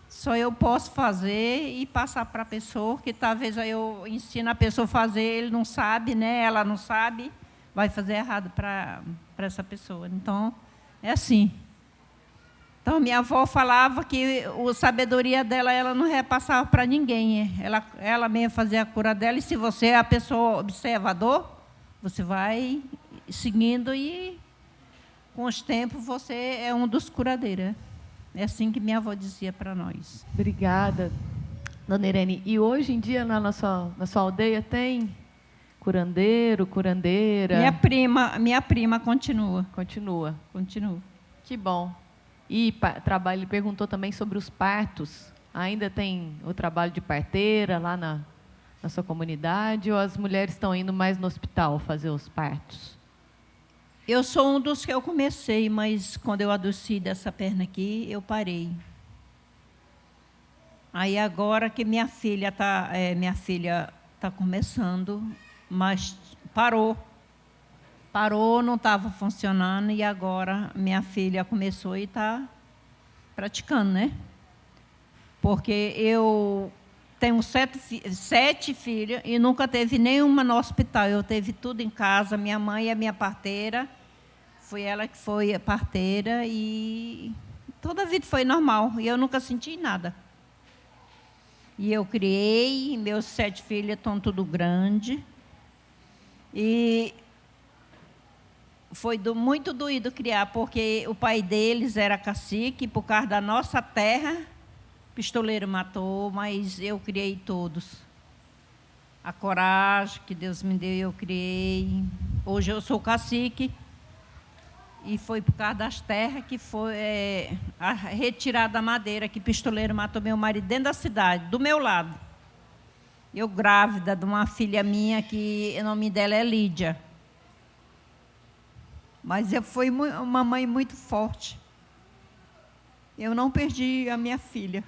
Só eu posso fazer e passar para a pessoa, que talvez eu ensino a pessoa a fazer, ele não sabe, né? Ela não sabe, vai fazer errado para essa pessoa. Então, é assim. Então, minha avó falava que a sabedoria dela, ela não repassava para ninguém. Ela mesma fazia a cura dela, e se você é a pessoa observador, você vai seguindo e, com os tempos, você é um dos curadeiros. É assim que minha avó dizia para nós. Obrigada, dona Irene. E hoje em dia, na sua aldeia, tem curandeiro, curandeira? Minha prima continua. Continua. Continua. Que bom. E ele perguntou também sobre os partos. Ainda tem o trabalho de parteira lá na sua comunidade, ou as mulheres estão indo mais no hospital fazer os partos? Eu sou um dos que eu comecei, mas quando eu adoeci dessa perna aqui, eu parei. Aí agora que minha filha tá começando, mas parou, não estava funcionando, e agora minha filha começou e está praticando, né? Porque eu tenho 7 filhas e nunca teve nenhuma no hospital. Eu teve tudo em casa. Minha mãe é minha parteira, foi ela que foi a parteira, e toda a vida foi normal, e eu nunca senti nada. E eu criei, meus 7 filhos estão tudo grande. E foi muito doído criar, porque o pai deles era cacique, por causa da nossa terra, pistoleiro matou, mas eu criei todos. A coragem que Deus me deu, eu criei. Hoje eu sou cacique, e foi por causa das terras que foi a retirada da madeira, que pistoleiro matou meu marido dentro da cidade, do meu lado. Eu grávida de uma filha minha, que o nome dela é Lídia. Mas eu fui uma mãe muito forte. Eu não perdi a minha filha.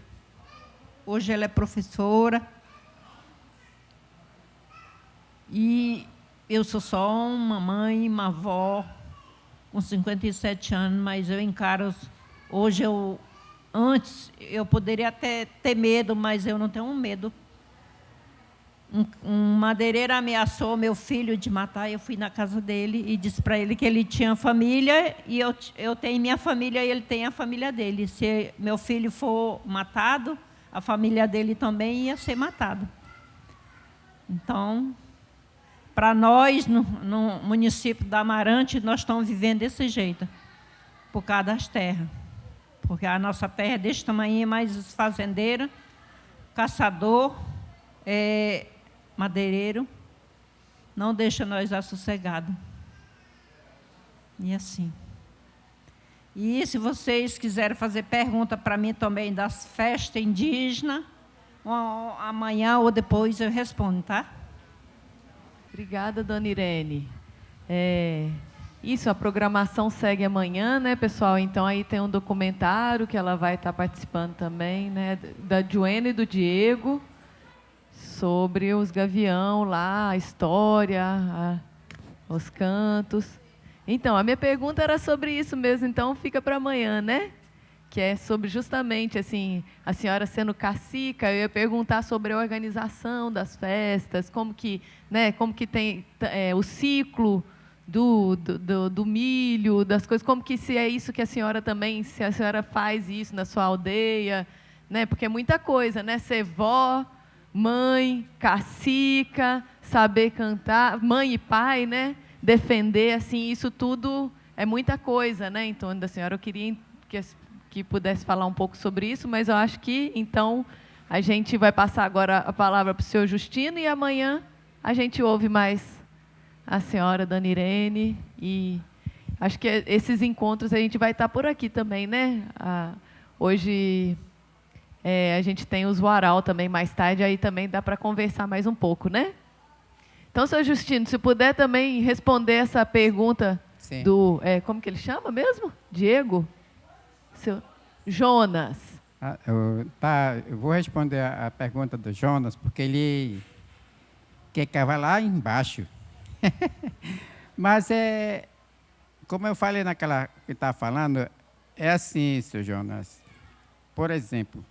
Hoje ela é professora. E eu sou só uma mãe, uma avó, com 57 anos, mas eu encaro... Hoje antes eu poderia até ter medo, mas eu não tenho medo. Um madeireiro ameaçou meu filho de matar, eu fui na casa dele e disse para ele que ele tinha família, e eu tenho minha família, e ele tem a família dele. Se meu filho for matado, a família dele também ia ser matada. Então, para nós, no município da Amarante, nós estamos vivendo desse jeito, por causa das terras. Porque a nossa terra é desse tamanho, mas os fazendeiros, caçador, madeireiro, não deixa nós assossegados. E assim. E se vocês quiserem fazer pergunta para mim também das festas indígenas, amanhã ou depois eu respondo, tá? Obrigada, dona Irene. Isso, a programação segue amanhã, né, pessoal? Então, aí tem um documentário que ela vai estar participando também, né, da Joana e do Diego, sobre os gavião lá, a história, os cantos. Então, a minha pergunta era sobre isso mesmo, então fica para amanhã, né? Que é sobre justamente, assim, a senhora sendo cacica, eu ia perguntar sobre a organização das festas, como que tem o ciclo do milho, das coisas, como que se é isso que a senhora também, se a senhora faz isso na sua aldeia, né? Porque é muita coisa, né? Ser vó, mãe, cacica, saber cantar, mãe e pai, né? Defender, assim, isso tudo é muita coisa, né? Então, da senhora, eu queria que pudesse falar um pouco sobre isso, mas eu acho que, então, a gente vai passar agora a palavra para o senhor Justino, e amanhã a gente ouve mais a senhora, dona Irene, e acho que esses encontros a gente vai estar por aqui também, né? Hoje a gente tem os Waral também mais tarde, aí também dá para conversar mais um pouco, né? Então, senhor Justino, se puder também responder essa pergunta. Sim. Como que ele chama mesmo? Diego? Seu Jonas. Eu vou responder a pergunta do Jonas, porque ele quer cavar lá embaixo. Mas, como eu falei naquela que estava falando, é assim, seu Jonas. Por exemplo,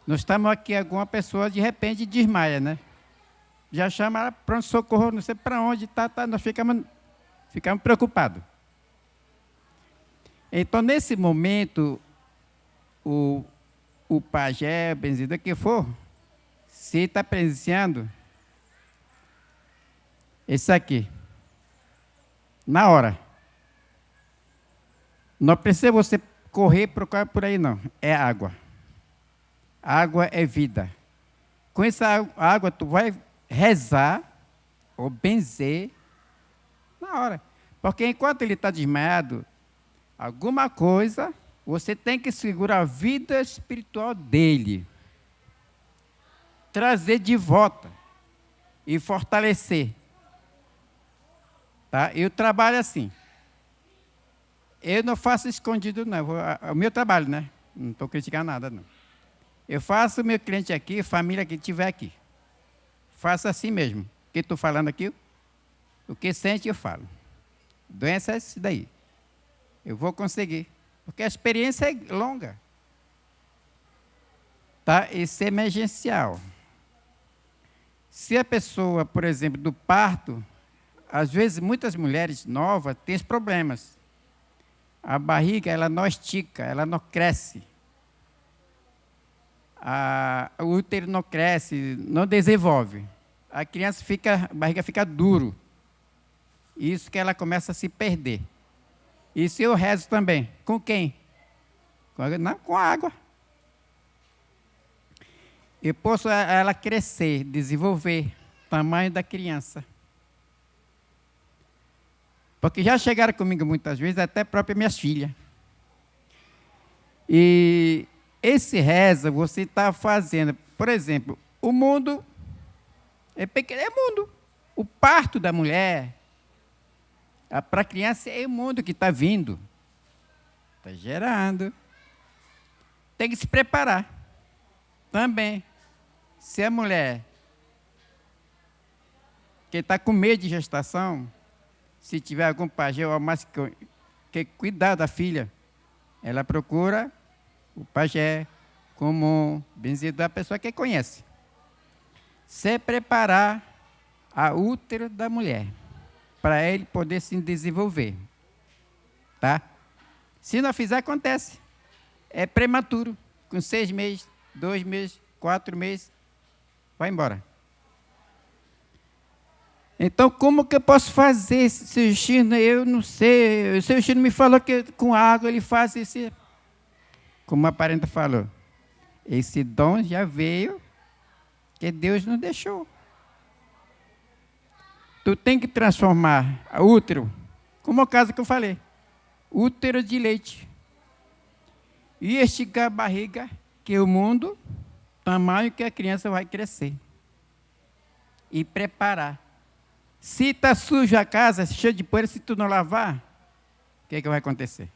nós estamos aqui, alguma pessoa de repente desmaia, né? Já chama pronto-socorro, não sei para onde, nós ficamos preocupados. Então, nesse momento, o pajé, benzido que for, se está presenciando, esse aqui, na hora. Não precisa você correr, procurar por aí, não. É água. Água é vida. Com essa água, tu vai rezar ou benzer na hora. Porque enquanto ele está desmaiado, alguma coisa Você tem que segurar a vida espiritual dele. Trazer de volta. E fortalecer. Tá? Eu trabalho assim. Eu não faço escondido, não. O meu trabalho, né? Não estou criticando nada, não. Eu faço o meu cliente aqui, família que estiver aqui. Faço assim mesmo. O que estou falando aqui? O que sente, eu falo. Doença é isso daí. Eu vou conseguir. Porque a experiência é longa. Tá? Isso é emergencial. Se a pessoa, por exemplo, do parto, às vezes muitas mulheres novas têm problemas. A barriga, ela não estica, ela não cresce. O útero não cresce, não desenvolve. A criança a barriga fica duro. Isso que ela começa a se perder. Isso eu rezo também. Com quem? Com a água. Eu posso ela crescer, desenvolver o tamanho da criança. Porque já chegaram comigo muitas vezes, até próprias minhas filhas. E esse reza você está fazendo. Por exemplo, o mundo é pequeno, é mundo. O parto da mulher, para a criança, é o mundo que está vindo. Está gerando. Tem que se preparar. Também. Se a mulher que está com medo de gestação, se tiver algum pajé ou mais que cuidar da filha, ela procura o pajé comum, benzedor, a pessoa que conhece. Se preparar a útero da mulher, para ele poder se desenvolver. Tá? Se não fizer, acontece. É prematuro. Com 6 meses, 2 meses, 4 meses, vai embora. Então, como que eu posso fazer, seu Chino? Eu não sei. O seu Chino me falou que com água ele faz esse... Como a parenta falou, esse dom já veio, que Deus nos deixou. Tu tem que transformar o útero, como o caso que eu falei, útero de leite. E esticar a barriga, que o mundo, tamanho que a criança vai crescer. E preparar. Se está suja a casa, cheia de poeira, se tu não lavar, o que vai acontecer?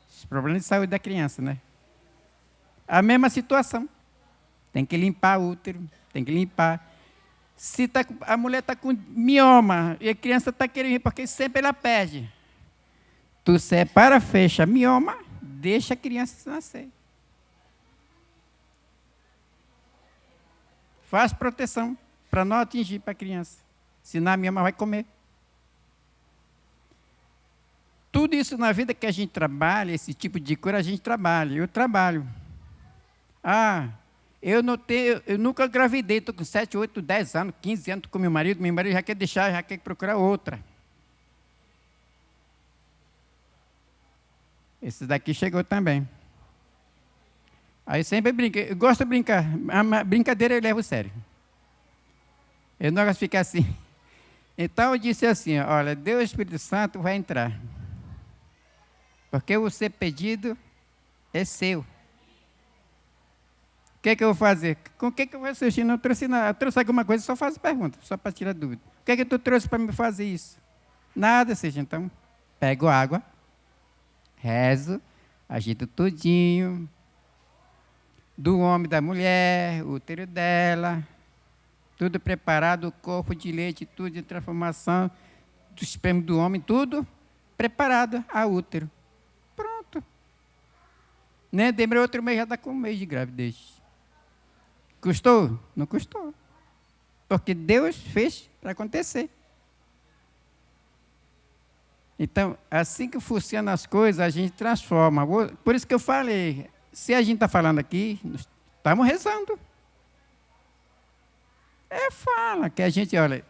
Os problemas de saúde da criança, né? A mesma situação. Tem que limpar o útero, tem que limpar. Se a mulher está com mioma e a criança está querendo ir, porque sempre ela perde. Tu separa, fecha mioma, deixa a criança nascer. Faz proteção para não atingir para a criança. Senão a mioma vai comer. Tudo isso na vida que a gente trabalha, esse tipo de cura, a gente trabalha. Eu trabalho. Eu nunca engravidei, estou com 7, 8, 10 anos, 15 anos com meu marido já quer deixar, já quer procurar outra. Esse daqui chegou também. Aí sempre brinca, eu gosto de brincar, a brincadeira eu levo sério. Eu não gosto de ficar assim. Então eu disse assim, olha, Deus Espírito Santo vai entrar. Porque o ser pedido é seu. O que eu vou fazer? Com o que eu vou assistir? Não trouxe nada. Eu trouxe alguma coisa, só faço pergunta, só para tirar dúvida. O que tu trouxe para me fazer isso? Nada, seja, então, pego água, rezo, agito tudinho, do homem, da mulher, o útero dela, tudo preparado, o corpo de leite, tudo de transformação, do esperma do homem, tudo preparado a útero. Pronto. Nem demorou outro mês, já está com 1 mês de gravidez. Custou? Não custou. Porque Deus fez para acontecer. Então, assim que funcionam as coisas, a gente transforma. Por isso que eu falei, se a gente está falando aqui, estamos rezando. Fala, que a gente, olha,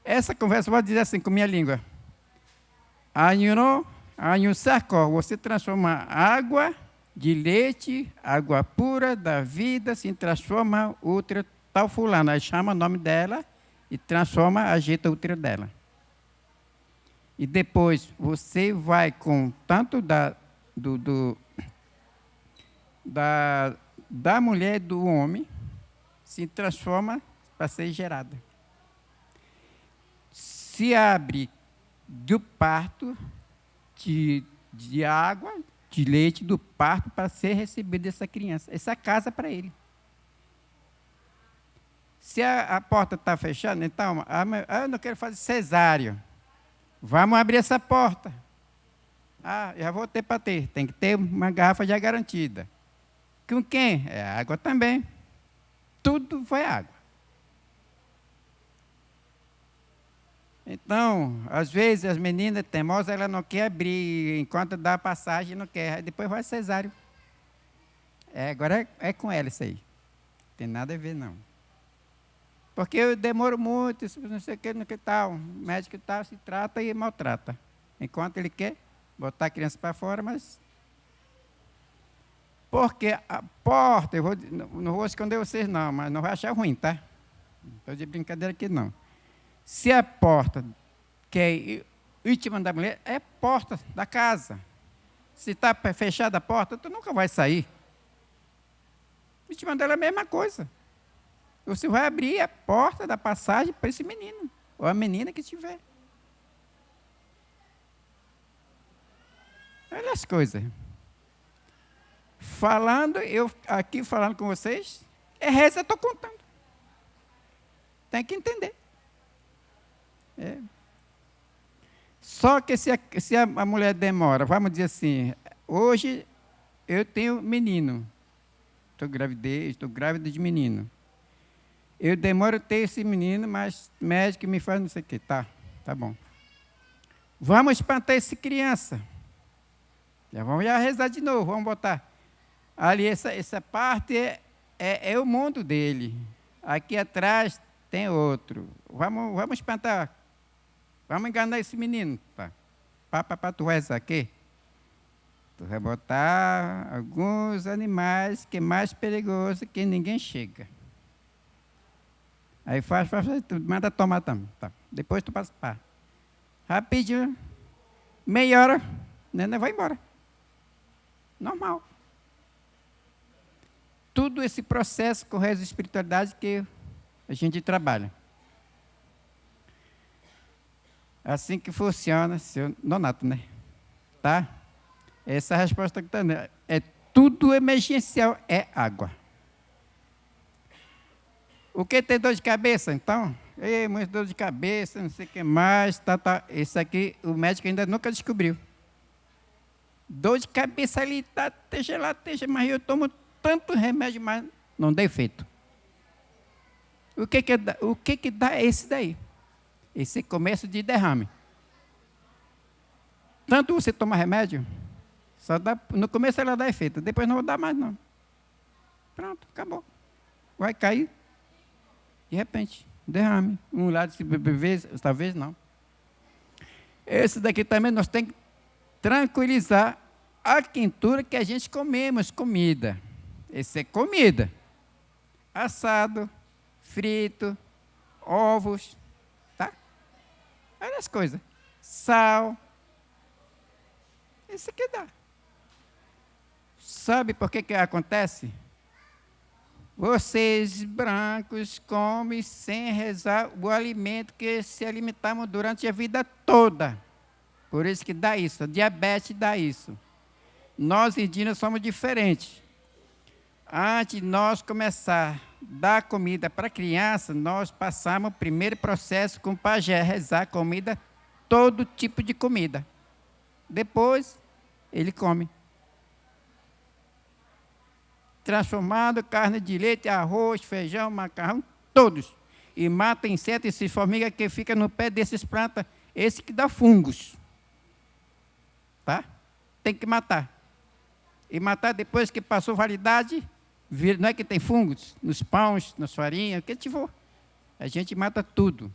essa conversa, vou dizer assim com minha língua. Você transforma água de leite, água pura da vida, se transforma útero tal fulano. Aí chama o nome dela e transforma, ajeita o útero dela. E depois você vai com tanto da mulher e do homem se transforma para ser gerada. Se abre do parto de água, de leite, do parto, para ser recebida essa criança, essa casa para ele. Se a porta está fechada, então, eu não quero fazer cesáreo. Vamos abrir essa porta. Já vou ter para ter. Tem que ter uma garrafa já garantida. Com quem? É água também. Tudo foi água. Então, às vezes, as meninas teimosas, ela não quer abrir enquanto dá a passagem, não quer. Depois vai cesáreo. Agora é com ela isso aí. Não tem nada a ver, não. Porque eu demoro muito, não sei o que tal. O médico tal se trata e maltrata. Enquanto ele quer botar a criança para fora, mas... Porque a porta, não vou esconder vocês não, mas não vai achar ruim, tá? Não estou de brincadeira aqui, não. Se a porta, que é íntima da mulher, é porta da casa. Se está fechada a porta, tu nunca vai sair. Íntima dela é a mesma coisa. Você vai abrir a porta da passagem para esse menino, ou a menina que estiver. Olha as coisas. Eu aqui falando com vocês, reza, eu estou contando. Tem que entender. Só que se a mulher demora, vamos dizer assim, hoje eu tenho menino, estou grávida de menino. Eu demoro a ter esse menino, mas o médico me faz não sei o quê. Tá bom. Vamos espantar essa criança. Vamos rezar de novo, vamos botar. Ali, essa parte é o mundo dele. Aqui atrás tem outro. Vamos espantar. Vamos enganar esse menino. Tu vai rezar aqui? Tu vai botar alguns animais que é mais perigoso que ninguém chega. Aí faz, tu manda tomar também. Tá. Depois tu passa para. Rapidinho, meia hora, neném vai embora. Normal. Tudo esse processo com reza e espiritualidade que a gente trabalha. Assim que funciona, seu Nonato, né? Tá? Essa resposta que está dando é tudo emergencial, é água. O que tem dor de cabeça, então? Muita dor de cabeça, não sei o que mais, Isso aqui o médico ainda nunca descobriu. Dor de cabeça ali, esteja lá, mas eu tomo tanto remédio, mas não dá efeito. O que dá esse daí? Esse começo de derrame. Tanto você toma remédio, só dá, no começo ela dá efeito, depois não dá mais não. Pronto, acabou. Vai cair. De repente, derrame. Um lado se beber, talvez não. Esse daqui também nós temos que tranquilizar a quentura que a gente comemos comida. Esse é comida. Assado, frito, ovos, tá? Olha as coisas. Sal. Isso aqui dá. Sabe por que acontece? Vocês brancos comem sem rezar o alimento que se alimentamos durante a vida toda. Por isso que dá isso. A diabetes dá isso. Nós indígenas somos diferentes. Antes de nós começar a dar comida para a criança, nós passamos o primeiro processo com o pajé, rezar comida, todo tipo de comida. Depois, ele come. Transformado, carne de leite, arroz, feijão, macarrão, todos. E mata insetos e formigas que ficam no pé desses plantas, esse que dá fungos. Tá? Tem que matar. E matar depois que passou validade, não é que tem fungos nos pães, nas farinhas, o que tiver. A gente mata tudo,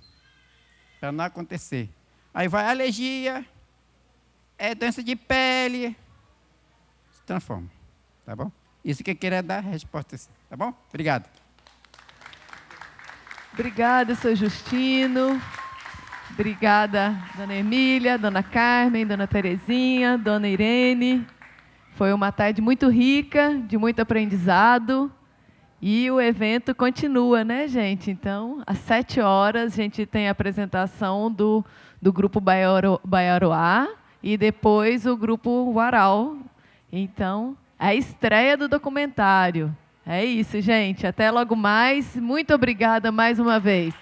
para não acontecer. Aí vai alergia, doença de pele, se transforma. Tá bom? Isso que eu queria dar a resposta, tá bom? Obrigado. Obrigada, seu Justino. Obrigada, dona Emília, dona Carmen, dona Terezinha, dona Irene. Foi uma tarde muito rica, de muito aprendizado. E o evento continua, né, gente? Então, às 7h, a gente tem a apresentação do grupo Baiaroá e depois o grupo Uarau. Então, a estreia do documentário. É isso, gente. Até logo mais. Muito obrigada mais uma vez.